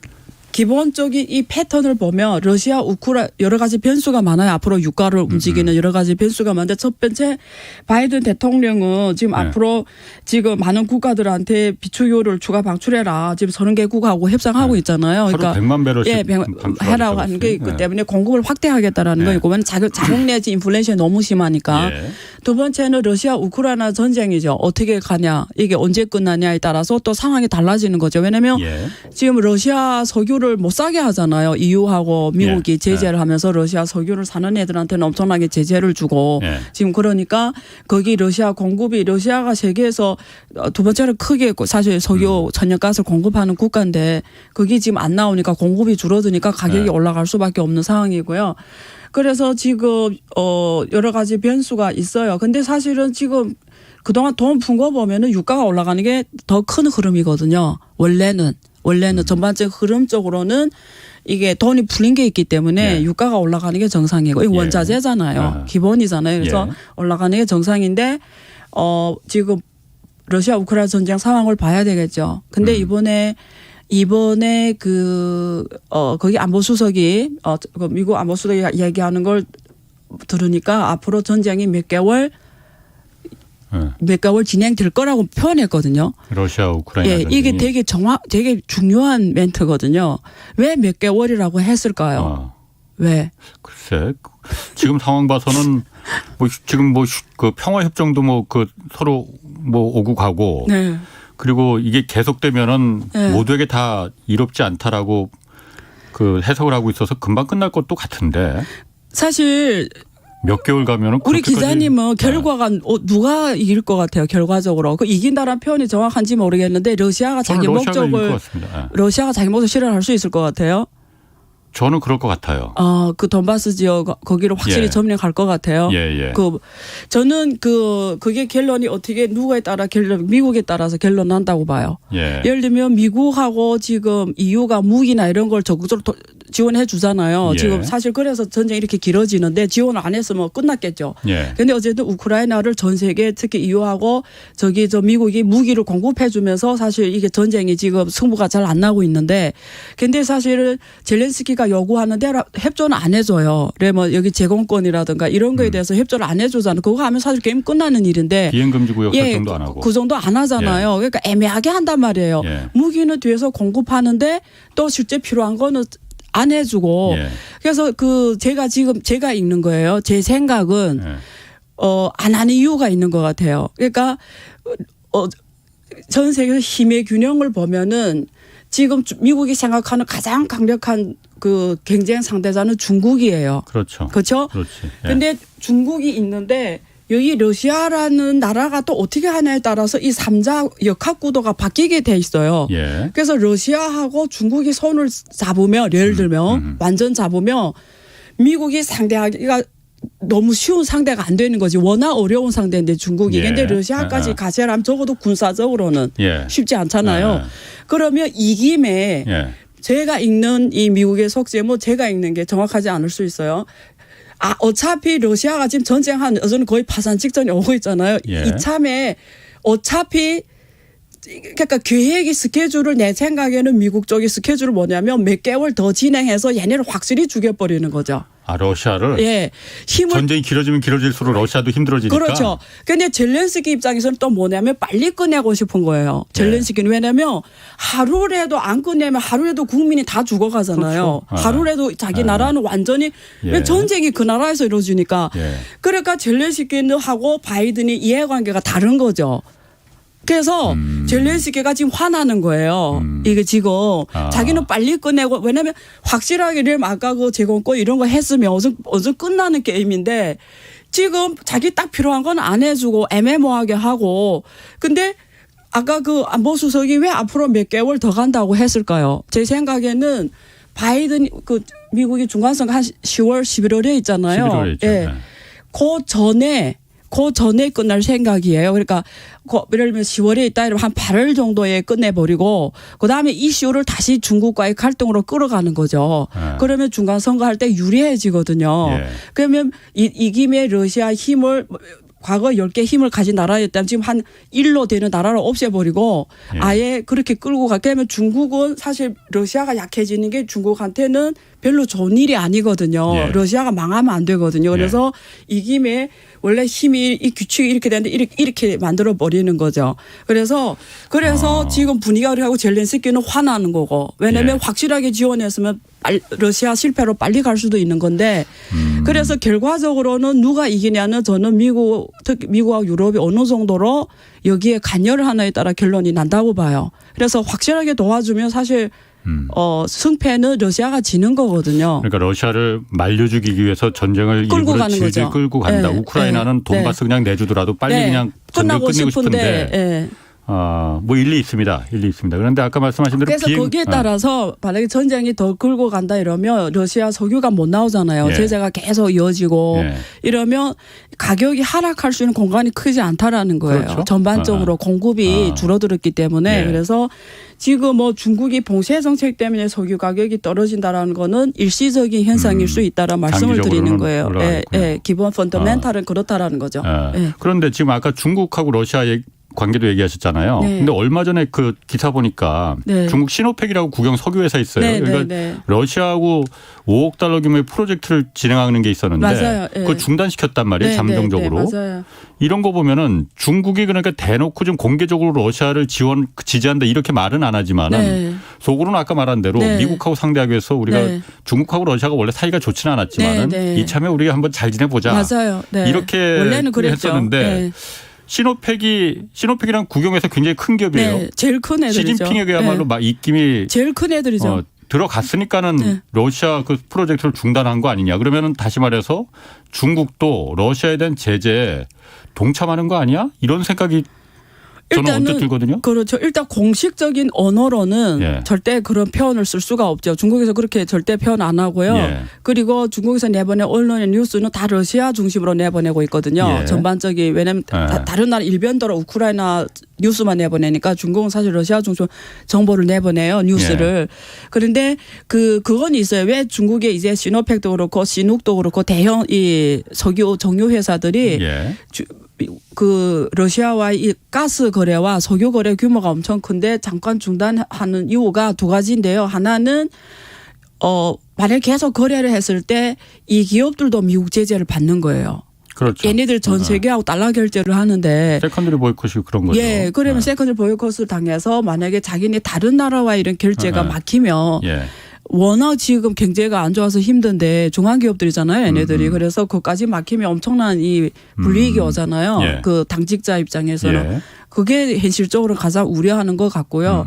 기본적인 이 패턴을 보면 러시아, 우크라이나 여러 가지 변수가 많아요. 앞으로 유가를 움직이는 여러 가지 변수가 많은데 첫 번째 바이든 대통령은 지금 앞으로 지금 많은 국가들한테 비축유를 추가 방출해라. 지금 30개국하고 협상하고 있잖아요. 하루 100만 배럴씩 해라고 하는 게 있기 때문에 공급을 확대하겠다라는 네. 거이고 왜냐면 자국 내지 인플레이션이 너무 심하니까. 예. 두 번째는 러시아 우크라이나 전쟁이죠. 어떻게 가냐. 이게 언제 끝나냐에 따라서 또 상황이 달라지는 거죠. 왜냐하면 예. 지금 러시아 석유를 못 사게 하잖아요. EU하고 미국이 예. 제재를 하면서 러시아 석유를 사는 애들한테는 엄청나게 제재를 주고 예. 지금 그러니까 거기 러시아 공급이 러시아가 세계에서 두 번째로 크게 사실 석유 천연가스를 공급하는 국가인데 거기 지금 안 나오니까 공급이 줄어드니까 가격이 예. 올라갈 수밖에 없는 상황이고요. 그래서 지금 여러 가지 변수가 있어요. 근데 사실은 지금 그동안 돈 푼 거 보면은 유가가 올라가는 게 더 큰 흐름이거든요. 원래는 전반적 흐름적으로는 이게 돈이 풀린 게 있기 때문에 예. 유가가 올라가는 게 정상이고 이거 예. 원자재잖아요. 기본이잖아요. 그래서 예. 올라가는 게 정상인데 지금 러시아 우크라이나 전쟁 상황을 봐야 되겠죠. 근데 이번에 거기 안보수석이 그 미국 안보수석이 얘기하는 걸 들으니까 앞으로 전쟁이 몇 개월 진행될 거라고 표현했거든요. 러시아 우크라이나 예, 전쟁이. 이게 되게 중요한 멘트거든요. 왜 몇 개월이라고 했을까요? 왜? 글쎄, 지금 상황 봐서는 지금 그 평화 협정도 그 서로 오고 가고. 네. 그리고 이게 계속되면은 네. 모두에게 다 이롭지 않다라고 그 해석을 하고 있어서 금방 끝날 것도 같은데. 사실 몇 개월 가면은 우리 그렇게까지. 기자님은 결과가 누가 이길 것 같아요. 결과적으로 그 이긴다는 표현이 정확한지 모르겠는데 러시아가 자기 러시아가 이길 것 목적을 같습니다. 러시아가 자기 목적 실현할 수 있을 것 같아요. 저는 그럴 것 같아요. 그 돈바스 지역 거기로 확실히 예. 점령할 것 같아요. 예. 저는 그게 결론이 어떻게 누구에 따라 미국에 따라서 결론 난다고 봐요. 예. 예를 들면 미국하고 지금 EU가 무기나 이런 걸 적극적으로 지원해 주잖아요. 예. 지금 사실 그래서 전쟁이 이렇게 길어지는데 지원을 안 했으면 끝났겠죠. 예. 근데 어쨌든 우크라이나를 전 세계 특히 EU하고 미국이 무기를 공급해 주면서 사실 이게 전쟁이 지금 승부가 잘 안 나고 있는데 근데 사실은 젤렌스키가 요구하는 대로 협조는 안 해줘요. 그래 여기 제공권이라든가 이런 거에 대해서 협조를 안 해주잖아요. 그거 하면 사실 게임 끝나는 일인데. 비행금지구역 설정도 안 하고. 그 정도 안 하잖아요. 그러니까 애매하게 한단 말이에요. 예. 무기는 뒤에서 공급하는데 또 실제 필요한 거는 안 해주고. 예. 그래서 제가 읽는 거예요. 제 생각은 안 하는 이유가 있는 것 같아요. 그러니까 전 세계에서 힘의 균형을 보면은 지금 미국이 생각하는 가장 강력한 그 경쟁 상대자는 중국이에요. 그렇죠. 그렇죠? 그렇지. 근데 중국이 있는데 여기 러시아라는 나라가 또 어떻게 하냐에 따라서 이 3자 역학 구도가 바뀌게 돼 있어요. 예. 그래서 러시아하고 중국이 손을 잡으면 예를 들면 완전 잡으면 미국이 상대하기가 너무 쉬운 상대가 안 되는 거지. 워낙 어려운 상대인데 중국이. 예. 근데 러시아까지 가세라면 적어도 군사적으로는 쉽지 않잖아요. 그러면 이 김에 제가 읽는 이 미국의 속죄 제가 읽는 게 정확하지 않을 수 있어요. 어차피 러시아가 지금 전쟁한 여전히 거의 파산 직전에 오고 있잖아요. 이참에 어차피 그러니까 계획이 스케줄을 내 생각에는 미국 쪽이 스케줄을 뭐냐면 몇 개월 더 진행해서 얘네를 확실히 죽여버리는 거죠. 러시아를? 예. 전쟁이 길어지면 길어질수록 러시아도 힘들어지니까. 그렇죠. 근데 젤렌스키 입장에서는 또 뭐냐면 빨리 끝내고 싶은 거예요. 젤렌스키는 왜냐면 하루라도 안 끝내면 하루라도 국민이 다 죽어가잖아요. 그렇죠. 하루라도 자기 나라는 완전히 전쟁이 그 나라에서 이루어지니까. 그러니까 젤렌스키는 하고 바이든이 이해관계가 다른 거죠. 그래서 젤렌스키가 지금 화나는 거예요. 이게 지금 자기는 빨리 끝내고 왜냐하면 확실하게 아까 그 제공권 이런 거 했으면 어서 끝나는 게임인데 지금 자기 딱 필요한 건 안 해주고 애매모호하게 하고 근데 아까 그 안보수석이 왜 앞으로 몇 개월 더 간다고 했을까요? 제 생각에는 바이든 미국이 중간선거 한 10월, 11월에 있잖아요. 11월에 있죠. 예. 네. 그 전에 끝날 생각이에요. 그러니까 예를 들면 10월에 있다 이러면 한 8월 정도에 끝내버리고 그다음에 이슈를 다시 중국과의 갈등으로 끌어가는 거죠. 그러면 중간 선거할 때 유리해지거든요. 예. 그러면 이 김에 러시아 힘을 과거 10개 힘을 가진 나라였다면 지금 한 1로 되는 나라를 없애버리고 예. 아예 그렇게 끌고 가게 하면 중국은 사실 러시아가 약해지는 게 중국한테는 별로 좋은 일이 아니거든요. 예. 러시아가 망하면 안 되거든요. 그래서 이 김에 원래 힘이 이 규칙이 이렇게 되는데 이렇게 만들어 버리는 거죠. 그래서 지금 분위기가 그렇게 하고 젤렌스키는 화나는 거고 왜냐하면 확실하게 지원했으면 러시아 실패로 빨리 갈 수도 있는 건데 그래서 결과적으로는 누가 이기냐는 저는 특히 미국하고 유럽이 어느 정도로 여기에 관여를 하나에 따라 결론이 난다고 봐요. 그래서 확실하게 도와주면 사실 승패는 러시아가 지는 거거든요. 그러니까 러시아를 말려 죽이기 위해서 전쟁을 끌고 일부러 가는 질질 거죠. 끌고 간다. 네. 우크라이나는 네. 돈바스 그냥 내주더라도 빨리 네. 그냥 전쟁을 끝나고 끝내고 싶은데. 네. 뭐 일리 있습니다. 그런데 아까 말씀하신 대로 그래서 거기에 따라서 만약에 전쟁이 더 끌고 간다 이러면 러시아 석유가 못 나오잖아요. 예. 제재가 계속 이어지고 예. 이러면 가격이 하락할 수 있는 공간이 크지 않다라는 거예요. 그렇죠. 전반적으로 공급이 줄어들었기 때문에 예. 그래서 지금 중국이 봉쇄 정책 때문에 석유 가격이 떨어진다라는 거는 일시적인 현상일 수 있다라는 말씀을 드리는 거예요. 예. 기본 펀더멘탈은 그렇다라는 거죠. 예. 그런데 지금 아까 중국하고 러시아의 관계도 얘기하셨잖아요. 네. 근데 얼마 전에 그 기사 보니까 네. 중국 시노팩이라고 국영 석유회사 있어요. 네, 그러니까 네. 러시아하고 5억 달러 규모의 프로젝트를 진행하는 게 있었는데 맞아요. 네. 그걸 중단시켰단 말이에요. 네, 잠정적으로. 네, 맞아요. 이런 거 보면은 중국이 그러니까 대놓고 좀 공개적으로 러시아를 지지한다 이렇게 말은 안 하지만은 네. 속으로는 아까 말한 대로 네. 미국하고 상대하기 위해서 우리가 네. 중국하고 러시아가 원래 사이가 좋지는 않았지만은 네, 네. 이참에 우리가 한번 잘 지내보자. 맞아요. 네. 이렇게 원래는 그랬죠. 했었는데 네. 시노팩이랑 국영에서 굉장히 큰 기업이에요. 네, 제일 큰 애들이죠. 시진핑에게야말로 네. 막 입김이 제일 큰 애들이죠. 들어갔으니까는 네. 러시아 그 프로젝트를 중단한 거 아니냐. 그러면은 다시 말해서 중국도 러시아에 대한 제재에 동참하는 거 아니야? 이런 생각이 저는 언뜻 들거든요. 그렇죠. 일단 공식적인 언어로는 예. 절대 그런 표현을 쓸 수가 없죠. 중국에서 그렇게 절대 표현 안 하고요. 예. 그리고 중국에서 내보낸 언론의 뉴스는 다 러시아 중심으로 내보내고 있거든요. 예. 전반적인 왜냐하면 다른 나라 일변도로 우크라이나 뉴스만 내보내니까 중국은 사실 러시아 중심 정보를 내보내요. 뉴스를. 예. 그런데 그건 있어요. 왜 중국에 이제 시노팩도 그렇고 시눅도 그렇고 대형 이 석유 정유 회사들이 예. 그 러시아와의 이 가스 거래와 석유 거래 규모가 엄청 큰데 잠깐 중단하는 이유가 두 가지인데요. 하나는 만약 계속 거래를 했을 때 이 기업들도 미국 제재를 받는 거예요. 그렇죠. 얘네들 전 세계하고 달러 결제를 하는데 세컨드리 보이콧이 그런 거죠. 예, 그러면 세컨드 보이콧을 당해서 만약에 자기네 다른 나라와 이런 결제가 막히면 예. 워낙 지금 경제가 안 좋아서 힘든데 중앙기업들이잖아요, 얘네들이. 그래서 그까지 막히면 엄청난 이 불이익이 오잖아요. 예. 그 당직자 입장에서는. 예. 그게 현실적으로 가장 우려하는 것 같고요.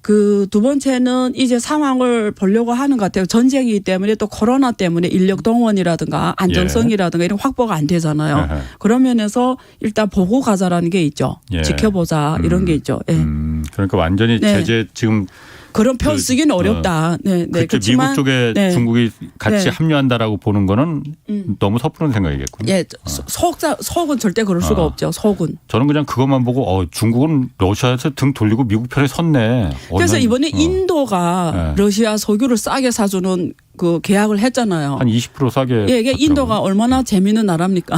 그 두 번째는 이제 상황을 보려고 하는 것 같아요. 전쟁이기 때문에 또 코로나 때문에 인력 동원이라든가 안정성이라든가 이런 확보가 안 되잖아요. 그런 면에서 일단 보고 가자라는 게 있죠. 예. 지켜보자 이런 게 있죠. 예. 그러니까 완전히 네. 제재 지금 그런 표현 쓰기는 어렵다. 네, 네. 그렇죠. 미국 쪽에 네. 중국이 같이 네. 합류한다라고 보는 거는 너무 섣부른 생각이겠군요. 예, 속은 절대 그럴 수가 없죠. 속은. 저는 그냥 그것만 보고 중국은 러시아에서 등 돌리고 미국 편에 섰네. 그래서 이번에 인도가 네. 러시아 석유를 싸게 사주는 그 계약을 했잖아요. 한 20% 싸게. 예, 이게 받더라고요. 인도가 얼마나 재미있는 나라입니까?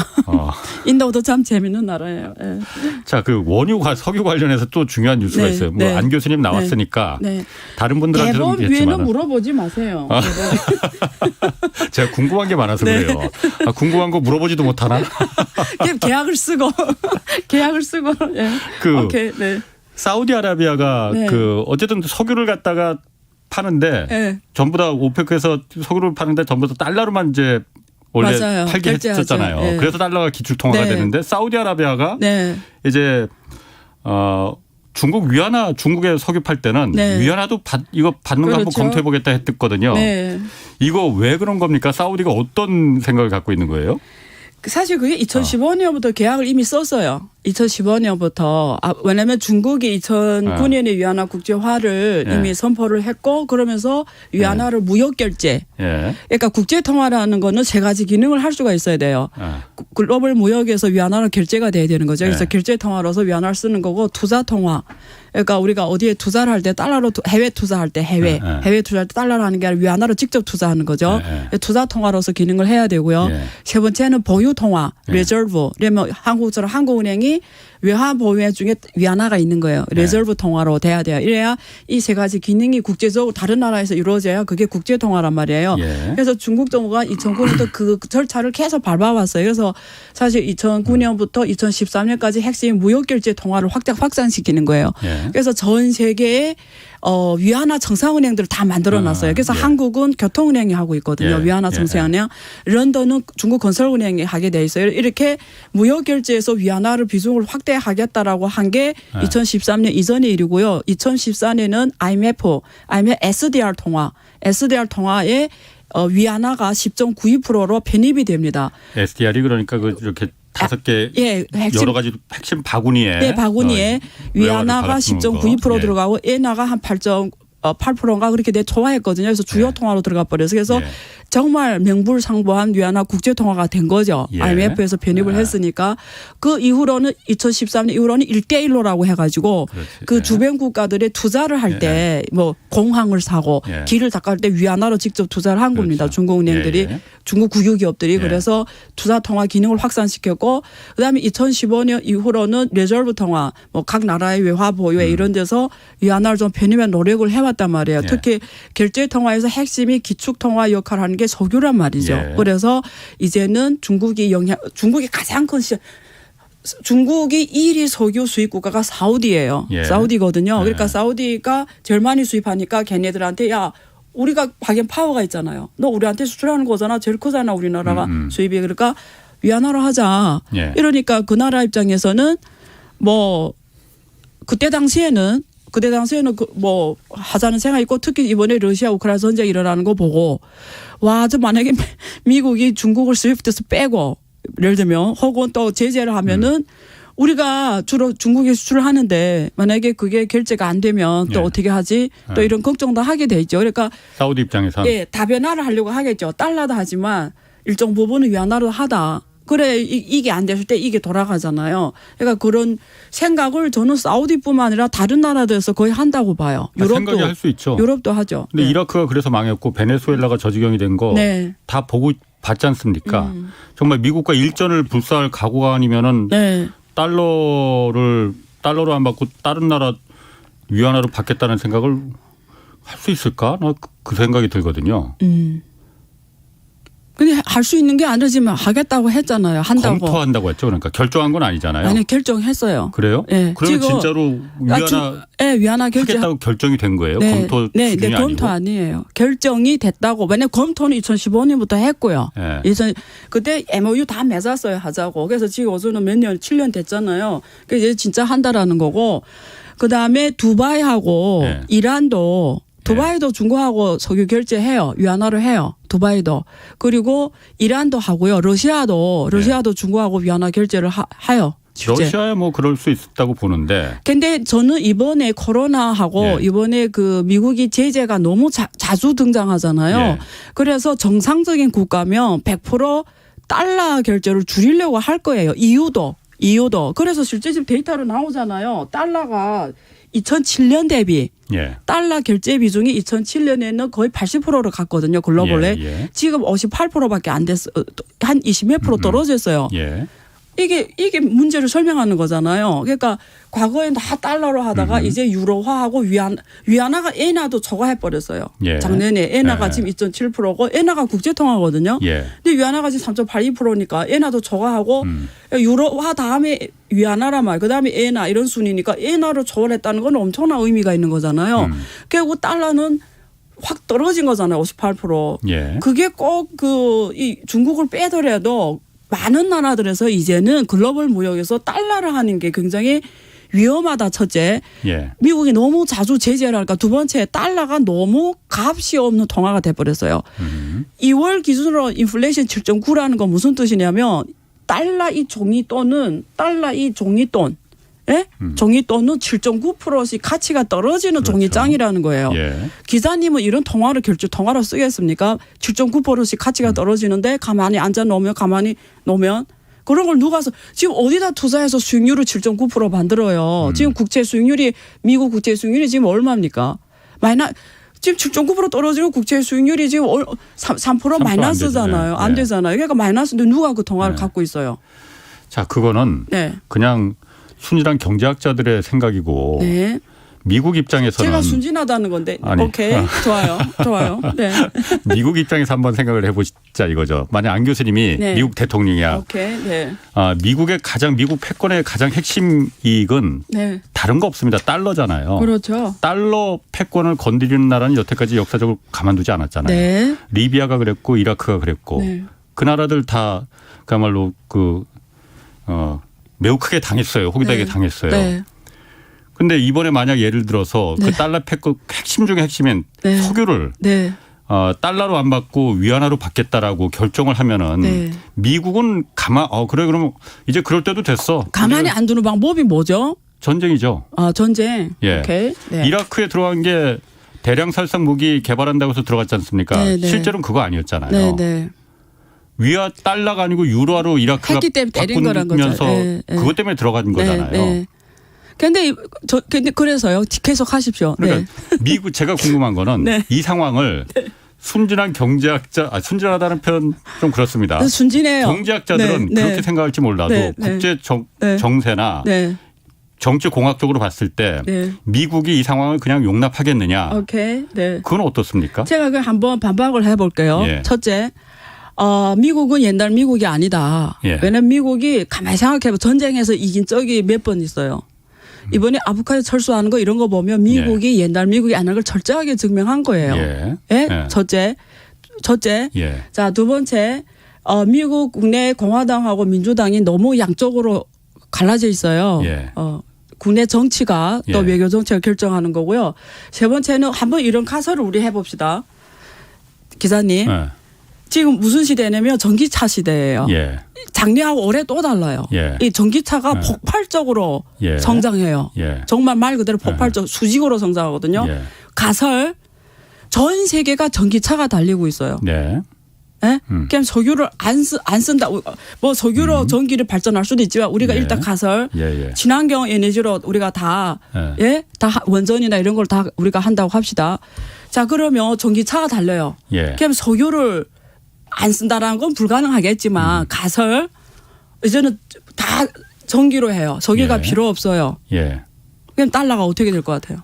인도도 참 재미있는 나라예요. 예. 자, 그 원유가 석유 관련해서 또 중요한 뉴스가 네, 있어요. 네. 안 교수님 나왔으니까 네. 다른 분들한테는 대법 위에는 모르겠지만 물어보지 마세요. 제가 궁금한 게 많아서 네. 그래요. 궁금한 거 물어보지도 못하나? 계약을 쓰고 예. 그 오케이. 네. 사우디아라비아가 네. 그 어쨌든 석유를 갖다가 파는데 네. 전부 다 오페크에서 석유를 파는데 전부 다 달러로만 이제 원래 맞아요. 팔게 결제하죠. 했었잖아요. 네. 그래서 달러가 기출 통화가 네. 되는데 사우디아라비아가 네. 이제 중국 위안화 중국에 석유 팔 때는 네. 위안화도 이거 받는 거 한번 그렇죠. 검토해 보겠다 했거든요. 네. 이거 왜 그런 겁니까? 사우디가 어떤 생각을 갖고 있는 거예요? 사실 그게 2015년부터 계약을 이미 썼어요. 2015년부터. 왜냐하면 중국이 2009년에 위안화 국제화를 이미 선포를 했고 그러면서 위안화를 무역 결제. 그러니까 국제 통화라는 거는 세 가지 기능을 할 수가 있어야 돼요. 글로벌 무역에서 위안화로 결제가 돼야 되는 거죠. 그래서 결제 통화로서 위안화를 쓰는 거고 투자 통화. 그러니까 우리가 어디에 투자를 할 때 달러로 해외 투자할 때 해외 투자할 때 달러로 하는 게 아니라 위안화로 직접 투자하는 거죠. 투자 통화로서 기능을 해야 되고요. 세 번째는 보유 통화, 레저브. 그러면 한국처럼 한국은행이 외화 보유액 중에 위안화가 있는 거예요. 레저브 통화로 돼야 돼요. 이래야 이 세 가지 기능이 국제적으로 다른 나라에서 이루어져야 그게 국제 통화란 말이에요. 그래서 중국 정부가 2009년부터 그 절차를 계속 밟아왔어요. 그래서 사실 2009년부터 2013년까지 핵심 무역 결제 통화를 확산시키는 거예요. 그래서 전 세계에 위안화 정상은행들을 다 만들어놨어요. 그래서 한국은 교통은행이 하고 있거든요. 위안화 정상은행. 런던은 중국 건설은행이 하게 돼 있어요. 이렇게 무역 결제에서 위안화를 비중을 확대하겠다라고 한 게 2013년 이전의 일이고요. 2014년에는 IMF SDR 통화에 위안화가 10.92%로 편입이 됩니다. SDR이 그러니까 이렇게 5개 여러 가지 핵심 바구니에 바구니에 위안화가 10.92% 들어가고 엔화가 한 8%인가 그렇게 좋아했거든요. 그래서 주요 통화로 들어가 버려서 그래서 정말 명불상부한 위안화 국제 통화가 된 거죠. IMF에서 편입을 했으니까 그 이후로는 2013년 이후로는 1대1로라고 해가지고 그 주변 국가들의 투자를 할 때 뭐 공항을 사고 길을 닦을 때 위안화로 직접 투자를 한 겁니다. 중국은행들이 중국 국유기업들이 그래서 투자 통화 기능을 확산시켰고 그다음에 2015년 이후로는 레저브 통화 뭐 각 나라의 외화 보유에 이런 데서 위안화를 좀 편입해 노력을 해왔단 말이에요. 특히 결제 통화에서 핵심이 기축 통화 역할을 하는 게 석유란 말이죠. 그래서 이제는 중국이 가장 큰 중국이 1위 석유 수입 국가가 사우디예요. 사우디거든요. 그러니까 사우디가 제일 많이 수입하니까 걔네들한테 야 우리가 하긴 파워가 있잖아요. 너 우리한테 수출하는 거잖아. 제일 크잖아 우리나라가 수입이. 그러니까 위안화로 하자. 이러니까 그 나라 입장에서는 뭐 그때 당시에는 뭐 하자는 생각이 있고 특히 이번에 러시아 우크라이나 전쟁이 일어나는 거 보고 와 저 만약에 미국이 중국을 스위프트에서 빼고 예를 들면 혹은 또 제재를 하면은 우리가 주로 중국에 수출을 하는데 만약에 그게 결제가 안 되면 또 어떻게 하지? 또 이런 걱정도 하게 돼 있죠. 그러니까 사우디 입장에서 다변화를 하려고 하겠죠. 달러도 하지만 일정 부분은 위안화로 하다. 그래 이게 안 됐을 때 이게 돌아가잖아요. 그러니까 그런 생각을 저는 사우디뿐만 아니라 다른 나라들에서 거의 한다고 봐요. 유럽도 생각이 할 수 있죠. 유럽도 하죠. 근데 이라크가 그래서 망했고 베네수엘라가 저지경이 된 거 다 보고 봤지 않습니까? 정말 미국과 일전을 불사할 각오가 아니면은 달러로 안 받고 다른 나라 위안화로 받겠다는 생각을 할 수 있을까? 나 그 생각이 들거든요. 근데 할 수 있는 게 아니지만 하겠다고 했잖아요. 한다고. 검토한다고 했죠. 그러니까 결정한 건 아니잖아요. 아니 결정했어요. 그래요? 네. 그러면 진짜로 위안화 결정 하겠다고 결정이 된 거예요? 검토 수준이 검토 아니에요. 결정이 됐다고. 왜냐하면 검토는 2015년부터 했고요. 그때 MOU 다 맺었어요. 하자고. 그래서 지금 어제는 7년 됐잖아요. 그래서 이제 진짜 한다라는 거고. 그다음에 두바이하고 이란도 두바이도 중국하고 석유 결제해요. 위안화로 해요. 두바이도. 그리고 이란도 하고요. 러시아도 중국하고 위안화 결제를 해요. 러시아야 뭐 그럴 수 있다고 보는데. 근데 저는 이번에 코로나하고 이번에 그 미국이 제재가 너무 자주 등장하잖아요. 그래서 정상적인 국가면 100% 달러 결제를 줄이려고 할 거예요. 이유도. 그래서 실제 지금 데이터로 나오잖아요. 달러가 2007년 대비 달러 결제 비중이 2007년에는 거의 80%로 갔거든요. 글로벌에. 지금 58%밖에 안 됐어. 한 20몇 프로 떨어졌어요. 이게 문제를 설명하는 거잖아요. 그러니까 과거에 다 달러로 하다가 이제 유로화하고 위안화가 엔화도 저거해버렸어요. 작년에 엔화가 지금 2.7%고 엔화가 국제통화거든요. 근데 위안화가 지금 3.82%니까 엔화도 저거하고 유로화 다음에 위안화란 말, 그다음에 엔화 이런 순이니까 엔화로 저월했다는 건 엄청난 의미가 있는 거잖아요. 결국 달러는 확 떨어진 거잖아요. 58%. 그게 꼭 이 중국을 빼더라도 많은 나라들에서 이제는 글로벌 무역에서 달러를 하는 게 굉장히 위험하다. 첫째. 미국이 너무 자주 제재를 하니까 두 번째 달러가 너무 값이 없는 통화가 돼버렸어요. 2월 기준으로 인플레이션 7.9라는 건 무슨 뜻이냐면 달러 이 종이돈은 예? 종이돈은 7.9%씩 가치가 떨어지는 그렇죠. 종이장이라는 거예요. 예. 기자님은 이런 통화로 쓰겠습니까? 7.9%씩 가치가 떨어지는데 가만히 가만히 놓으면 그런 걸 누가 지금 어디다 투자해서 수익률을 7.9% 만들어요. 지금 국채 수익률이 미국 국채 수익률이 지금 얼마입니까? 지금 7.9% 떨어지고 국채 수익률이 지금 3% 마이너스잖아요. 안 되잖아요. 그러니까 마이너스인데 누가 그 통화를 갖고 있어요? 자, 그거는 네. 그냥 순진한 경제학자들의 생각이고 네. 미국 입장에서는 제가 순진하다는 건데. 아니, 오케이. 좋아요. 네. 미국 입장에서 한번 생각을 해보자 이거죠. 만약 안 교수님이 네. 미국 대통령이야. 오케이. 네. 미국 패권의 가장 핵심 이익은 네. 다른 거 없습니다. 달러잖아요. 그렇죠. 달러 패권을 건드리는 나라는 여태까지 역사적으로 가만두지 않았잖아요. 네. 리비아가 그랬고 이라크가 그랬고 네. 그 나라들 다 그야말로 매우 크게 당했어요. 호기되게 네. 당했어요. 네. 근데 이번에 만약 예를 들어서 네. 그 달러 패권 핵심 중에 핵심인 네. 석유를 네. 달러로 안 받고 위안화로 받겠다라고 결정을 하면은 네. 미국은 그래 그러면 이제 그럴 때도 됐어. 가만히 안 두는 방법이 뭐죠? 전쟁이죠. 전쟁. 예. 오케이. 네. 이라크에 들어간 게 대량 살상 무기 개발한다고 해서 들어갔지 않습니까? 네, 네. 실제로는 그거 아니었잖아요. 네, 네. 위안 달러가 아니고 유로화로 이라크가 했기 때문에 때린 거란 거죠. 바꾸면서 네, 네. 그것 때문에 들어간 거잖아요. 네. 근데 그래서요. 계속 하십시오. 그러니까 미국 제가 궁금한 거는 네. 이 상황을 순진한 순진하다는 표현 좀 그렇습니다. 순진해요. 경제학자들은 네, 그렇게 네. 생각할지 몰라도 네, 네. 국제 네. 정세나 네. 정치 공학적으로 봤을 때 네. 미국이 이 상황을 그냥 용납하겠느냐? 오케이. 네. 그건 어떻습니까? 제가 그 한번 반박을 해볼게요. 예. 첫째, 미국은 옛날 미국이 아니다. 예. 왜냐면 미국이 가만히 생각해보면 전쟁에서 이긴 적이 몇 번 있어요. 이번에 아부카도 철수하는 거 이런 거 보면 미국이 옛날 미국이 아닌 걸 철저하게 증명한 거예요. 예. 예? 예. 첫째. 예. 자, 두 번째, 미국 국내 공화당하고 민주당이 너무 양쪽으로 갈라져 있어요. 예. 국내 정치가 또 예. 외교 정치가 결정하는 거고요. 세 번째는 한번 이런 가설을 우리 해봅시다. 기자님. 예. 지금 무슨 시대냐면 전기차 시대예요. 예. 작년하고 올해 또 달라요. 예. 이 전기차가 폭발적으로 예. 성장해요. 예. 정말 말 그대로 폭발적 수직으로 성장하거든요. 예. 가설 전 세계가 전기차가 달리고 있어요. 네. 예? 그냥 석유를 안 쓴다. 뭐 석유로 전기를 발전할 수도 있지만 우리가 예. 일단 가설 예. 친환경 에너지로 우리가 다 예. 다 원전이나 이런 걸 다 우리가 한다고 합시다. 자, 그러면 전기차가 달려요. 예. 그럼 석유를 안 쓴다라는 건 불가능하겠지만 가설 이제는 다 전기로 해요. 석유가 예. 필요 없어요. 예. 그럼 달러가 어떻게 될 것 같아요?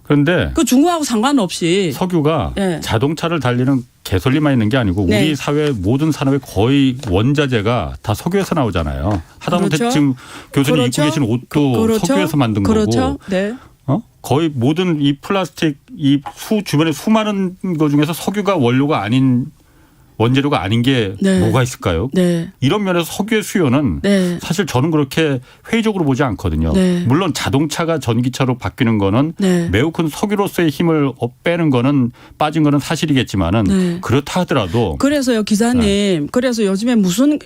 그런데 그 중국하고 상관없이 석유가 예. 자동차를 달리는 개솔리만 있는 게 아니고 네. 우리 사회 모든 산업의 거의 원자재가 다 석유에서 나오잖아요. 하다못해 그렇죠. 지금 교수님 그렇죠. 입고 계신 옷도 그렇죠. 석유에서 만든 그렇죠. 거고. 네. 거의 모든 이 플라스틱 이 주변에 수많은 것 중에서 석유가 원료가 아닌 원재료가 아닌 게 네. 뭐가 있을까요? 네. 이런 면에서 석유의 수요는 네. 사실 저는 그렇게 회의적으로 보지 않거든요. 네. 물론 자동차가 전기차로 바뀌는 거는 네. 매우 큰 석유로서의 힘을 빼는 거는 빠진 거는 사실이겠지만은 네. 그렇다 하더라도 그래서요, 기자님. 그래서 요즘에 무슨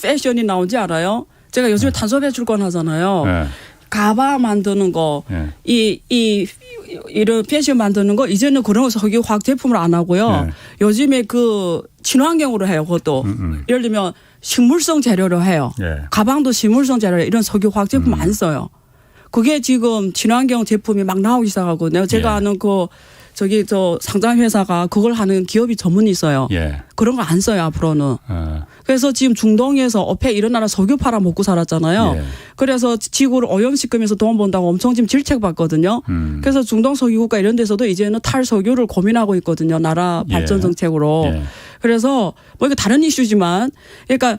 패션이 나온지 알아요? 제가 요즘에 탄소 배출권 하잖아요. 네. 가방 만드는 거, 네. 이런 패션 만드는 거 이제는 그런 거 석유 화학 제품을 안 하고요. 네. 요즘에 그 친환경으로 해요. 그것도 예를 들면 식물성 재료로 해요. 네. 가방도 식물성 재료 이런 석유 화학 제품 안 써요. 그게 지금 친환경 제품이 막 나오기 시작하거든요. 제가 예. 아는 저 상장 회사가 그걸 하는 기업이 전문이 있어요. 예. 그런 거 안 써요 앞으로는. 그래서 지금 중동에서 어패 이런 나라 석유 팔아 먹고 살았잖아요. 예. 그래서 지구를 오염시키면서 돈 번다고 엄청 지금 질책받거든요. 그래서 중동 석유국가 이런 데서도 이제는 탈석유를 고민하고 있거든요. 나라 발전 예. 정책으로. 예. 그래서 뭐 이거 다른 이슈지만 그러니까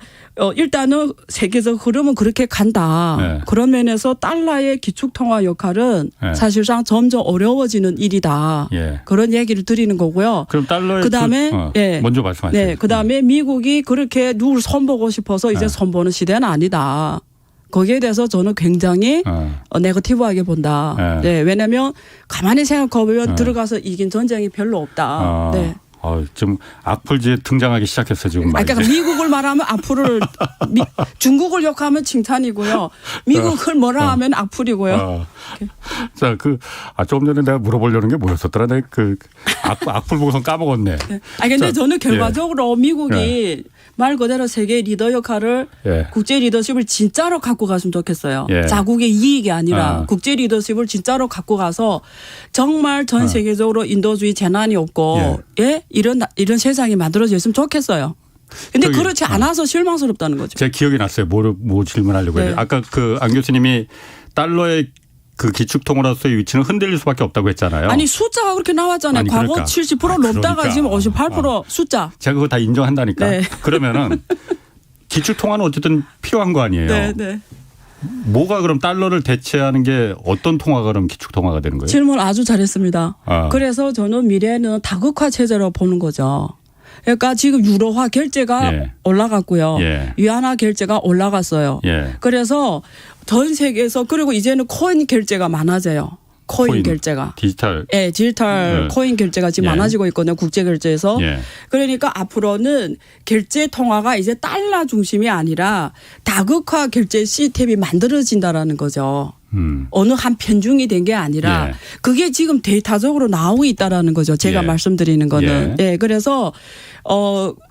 일단은 세계적 흐름은 그렇게 간다. 네. 그런 면에서 달러의 기축통화 역할은 네. 사실상 점점 어려워지는 일이다. 예. 그런 얘기를 드리는 거고요. 그럼 달러의 그다음에 예. 먼저 말씀하세요. 네, 그다음에 미국이 그렇게 누굴 손보고 싶어서 이제 네. 손보는 시대는 아니다. 거기에 대해서 저는 굉장히 네거티브하게 본다. 네. 네, 왜냐하면 가만히 생각해보면 들어가서 이긴 전쟁이 별로 없다. 네. 좀 악플지에 등장하기 시작했어요 지금. 그러니까 미국을 말하면 악플을 중국을 욕하면 칭찬이고요. 미국을 뭐라 하면 악플이고요. 자, 조금 전에 내가 물어보려는 게 뭐였었더라? 내가 악플 보고선 까먹었네. 근데 저는 결과적으로 미국이 말 그대로 세계 리더 역할을 국제 리더십을 진짜로 갖고 갔으면 좋겠어요. 자국의 이익이 아니라 국제 리더십을 진짜로 갖고 가서 정말 전 세계적으로 인도주의 재난이 없고 이런 세상이 만들어졌으면 좋겠어요. 근데 그렇지 않아서 실망스럽다는 거죠. 제 기억이 났어요. 뭐 질문하려고 해요. 아까 안 교수님이 달러의 기축통화로서의 위치는 흔들릴 수밖에 없다고 했잖아요. 아니 숫자가 그렇게 나왔잖아요. 과거 그러니까. 70% 넘다가 지금 58% 숫자. 제가 그거 다 인정한다니까. 그러면은 기축통화는 어쨌든 필요한 거 아니에요. 네. 뭐가 그럼 달러를 대체하는 게 어떤 통화가 그럼 기축통화가 되는 거예요? 질문 아주 잘했습니다. 그래서 저는 미래는 다극화 체제로 보는 거죠. 그러니까 지금 유로화 결제가 올라갔고요. 위안화 결제가 올라갔어요. 그래서 전 세계에서 그리고 이제는 코인 결제가 많아져요. 코인 결제가. 디지털. 디지털 코인 결제가 지금 많아지고 있거든요. 국제 결제에서. 그러니까 앞으로는 결제 통화가 이제 달러 중심이 아니라 다극화 결제 시스템이 만들어진다라는 거죠. 어느 한 편중이 된 게 아니라 그게 지금 데이터적으로 나오고 있다라는 거죠. 제가 말씀드리는 거는. 그래서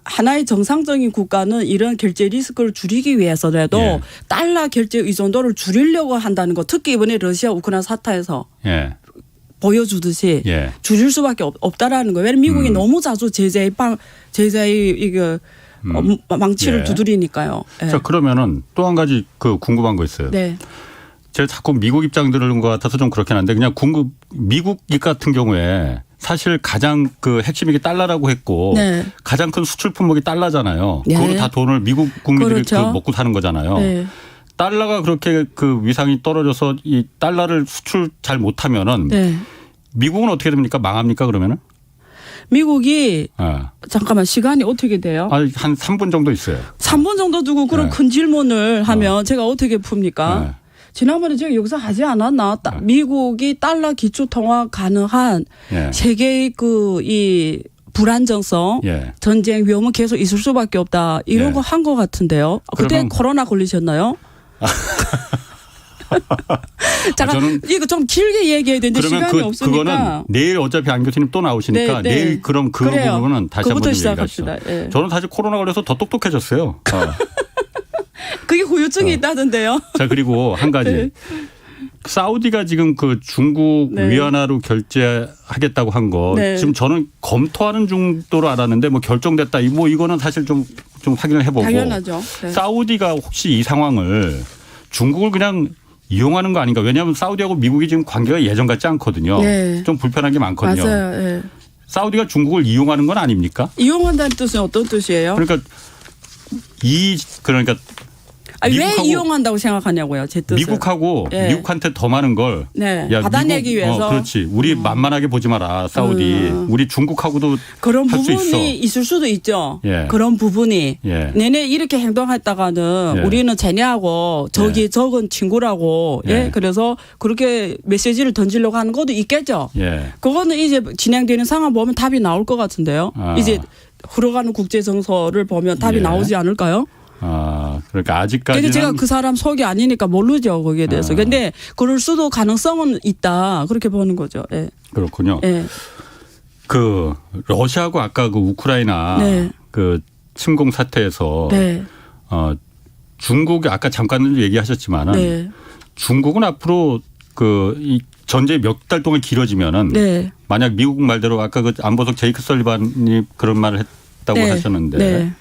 하나의 정상적인 국가는 이런 결제 리스크를 줄이기 위해서라도 달러 결제 의존도를 줄이려고 한다는 거. 특히 이번에 러시아 우크라이나 사태에서 보여주듯이 줄일 수밖에 없다라는 거예요. 왜냐하면 미국이 너무 자주 제재의 망치를 두드리니까요. 자, 그러면은 또 한 가지 궁금한 거 있어요. 제가 자꾸 미국 입장 들은 것 같아서 좀 그렇긴 한데 그냥 미국 같은 경우에 사실 가장 핵심이 달러라고 했고 가장 큰 수출 품목이 달러잖아요. 그걸로 다 돈을 미국 국민들이 먹고 사는 거잖아요. 달러가 그렇게 위상이 떨어져서 이 달러를 수출 잘 못하면은 미국은 어떻게 됩니까? 망합니까 그러면은? 미국이 잠깐만 시간이 어떻게 돼요? 한 3분 정도 있어요. 3분 정도 두고 그런 큰 질문을 하면 제가 어떻게 풉니까? 지난번에 제가 여기서 하지 않았나? 미국이 달러 기초 통화 가능한 세계의 이 불안정성, 전쟁 위험은 계속 있을 수밖에 없다. 이런 거 한 것 같은데요. 그때 코로나 걸리셨나요? 잠깐 이거 좀 길게 얘기해야 되는데 시간이 없으니까. 그거는 내일 어차피 안 교수님 또 나오시니까 내일 그럼 부분은 다시 한번 얘기하시죠. 저는 사실 코로나 걸려서 더 똑똑해졌어요. 그게 후유증이 있다던데요. 자, 그리고 한 가지. 사우디가 지금 중국 위안화로 결제하겠다고 한 거 지금 저는 검토하는 정도로 알았는데 결정됐다. 이거는 사실 좀 확인을 해보고. 당연하죠. 사우디가 혹시 이 상황을 중국을 그냥 이용하는 거 아닌가. 왜냐하면 사우디하고 미국이 지금 관계가 예전 같지 않거든요. 좀 불편한 게 많거든요. 맞아요. 사우디가 중국을 이용하는 건 아닙니까? 이용한다는 뜻은 어떤 뜻이에요? 그러니까 왜 이용한다고 생각하냐고요. 제 뜻은. 미국한테 더 많은 걸 받아내기 위해서. 그렇지. 우리 만만하게 보지 마라. 사우디. 우리 중국하고도 그런 할 수 있어. 부분이 있을 수도 있죠. 그런 부분이. 내내 이렇게 행동했다가는 우리는 쟤네하고 적은 친구라고. 그래서 그렇게 메시지를 던지려고 하는 것도 있겠죠. 그거는 이제 진행되는 상황 보면 답이 나올 것 같은데요. 이제 흘러가는 국제 정서를 보면 답이 나오지 않을까요? 그러니까 아직까지는. 근데 제가 그 사람 속이 아니니까 모르죠. 거기에 대해서. 근데 그럴 수도 가능성은 있다. 그렇게 보는 거죠. 그렇군요. 러시아하고 아까 우크라이나 침공 사태에서 중국이 아까 잠깐 얘기하셨지만은 중국은 앞으로 이 전쟁이 몇 달 동안 길어지면은 만약 미국 말대로 아까 안보석 제이크 설리반이 그런 말을 했다고 하셨는데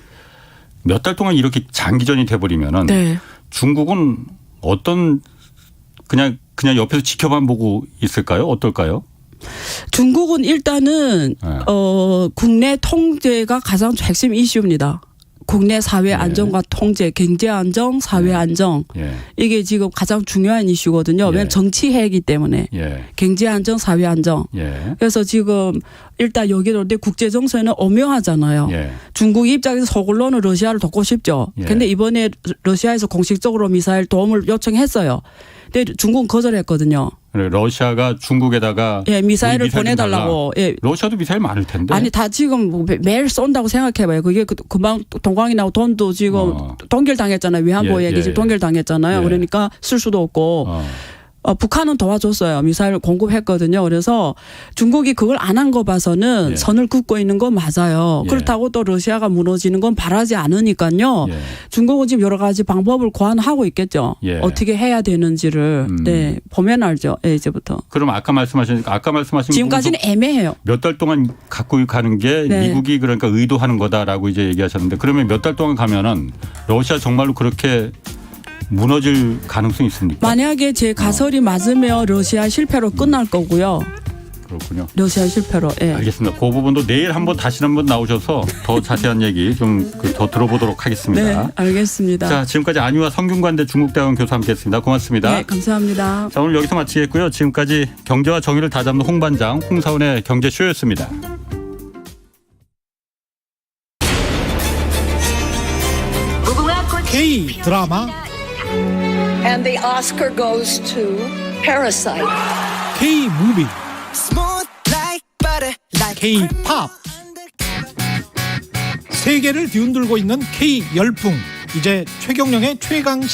몇 달 동안 이렇게 장기전이 돼버리면은 중국은 그냥 옆에서 지켜만 보고 있을까요? 어떨까요? 중국은 일단은 국내 통제가 가장 핵심 이슈입니다. 국내 사회 안정과 통제, 경제 안정, 사회 안정. 이게 지금 가장 중요한 이슈거든요. 왜냐하면 정치해이기 때문에. 경제 안정, 사회 안정. 그래서 지금 일단 여기로 국제 정세는 오묘하잖아요. 중국 입장에서 서글로는 러시아를 돕고 싶죠. 그런데 이번에 러시아에서 공식적으로 미사일 도움을 요청했어요. 근데 중국은 거절했거든요. 러시아가 중국에다가 예, 미사일을 미사일 좀 보내달라고. 달라. 예. 러시아도 미사일 많을 텐데. 아니 다 지금 뭐 매일 쏜다고 생각해봐요. 그게 금방 동광이 나고 돈도 지금 동결당했잖아요. 위안부 얘기 지금 동결당했잖아요. 그러니까 쓸 수도 없고. 북한은 도와줬어요. 미사일 공급했거든요. 그래서 중국이 그걸 안 한 거 봐서는 선을 긋고 있는 건 맞아요. 그렇다고 또 러시아가 무너지는 건 바라지 않으니까요. 중국은 지금 여러 가지 방법을 고안하고 있겠죠. 어떻게 해야 되는지를 네, 보면 알죠. 예, 이제부터. 그럼 아까 말씀하신 지금까지는 애매해요. 몇 달 동안 갖고 가는 게 미국이 그러니까 의도하는 거다라고 이제 얘기하셨는데 그러면 몇 달 동안 가면은 러시아 정말로 그렇게 무너질 가능성이 있습니까? 만약에 제 가설이 맞으면 러시아 실패로 끝날 거고요. 그렇군요. 러시아 실패로. 예. 알겠습니다. 그 부분도 내일 다시 한번 나오셔서 더 자세한 얘기 좀 더 들어보도록 하겠습니다. 네, 알겠습니다. 자, 지금까지 안유아 성균관대 중국대학원 교수 함께했습니다. 고맙습니다. 네, 감사합니다. 자, 오늘 여기서 마치겠고요. 지금까지 경제와 정의를 다잡는 홍반장 홍사원의 경제쇼였습니다. K 드라마 And the Oscar goes to Parasite. K 무비 Smooth like butter, like K 팝 세계를 뒤흔들고 있는 K 열풍 이제 최경영의 최강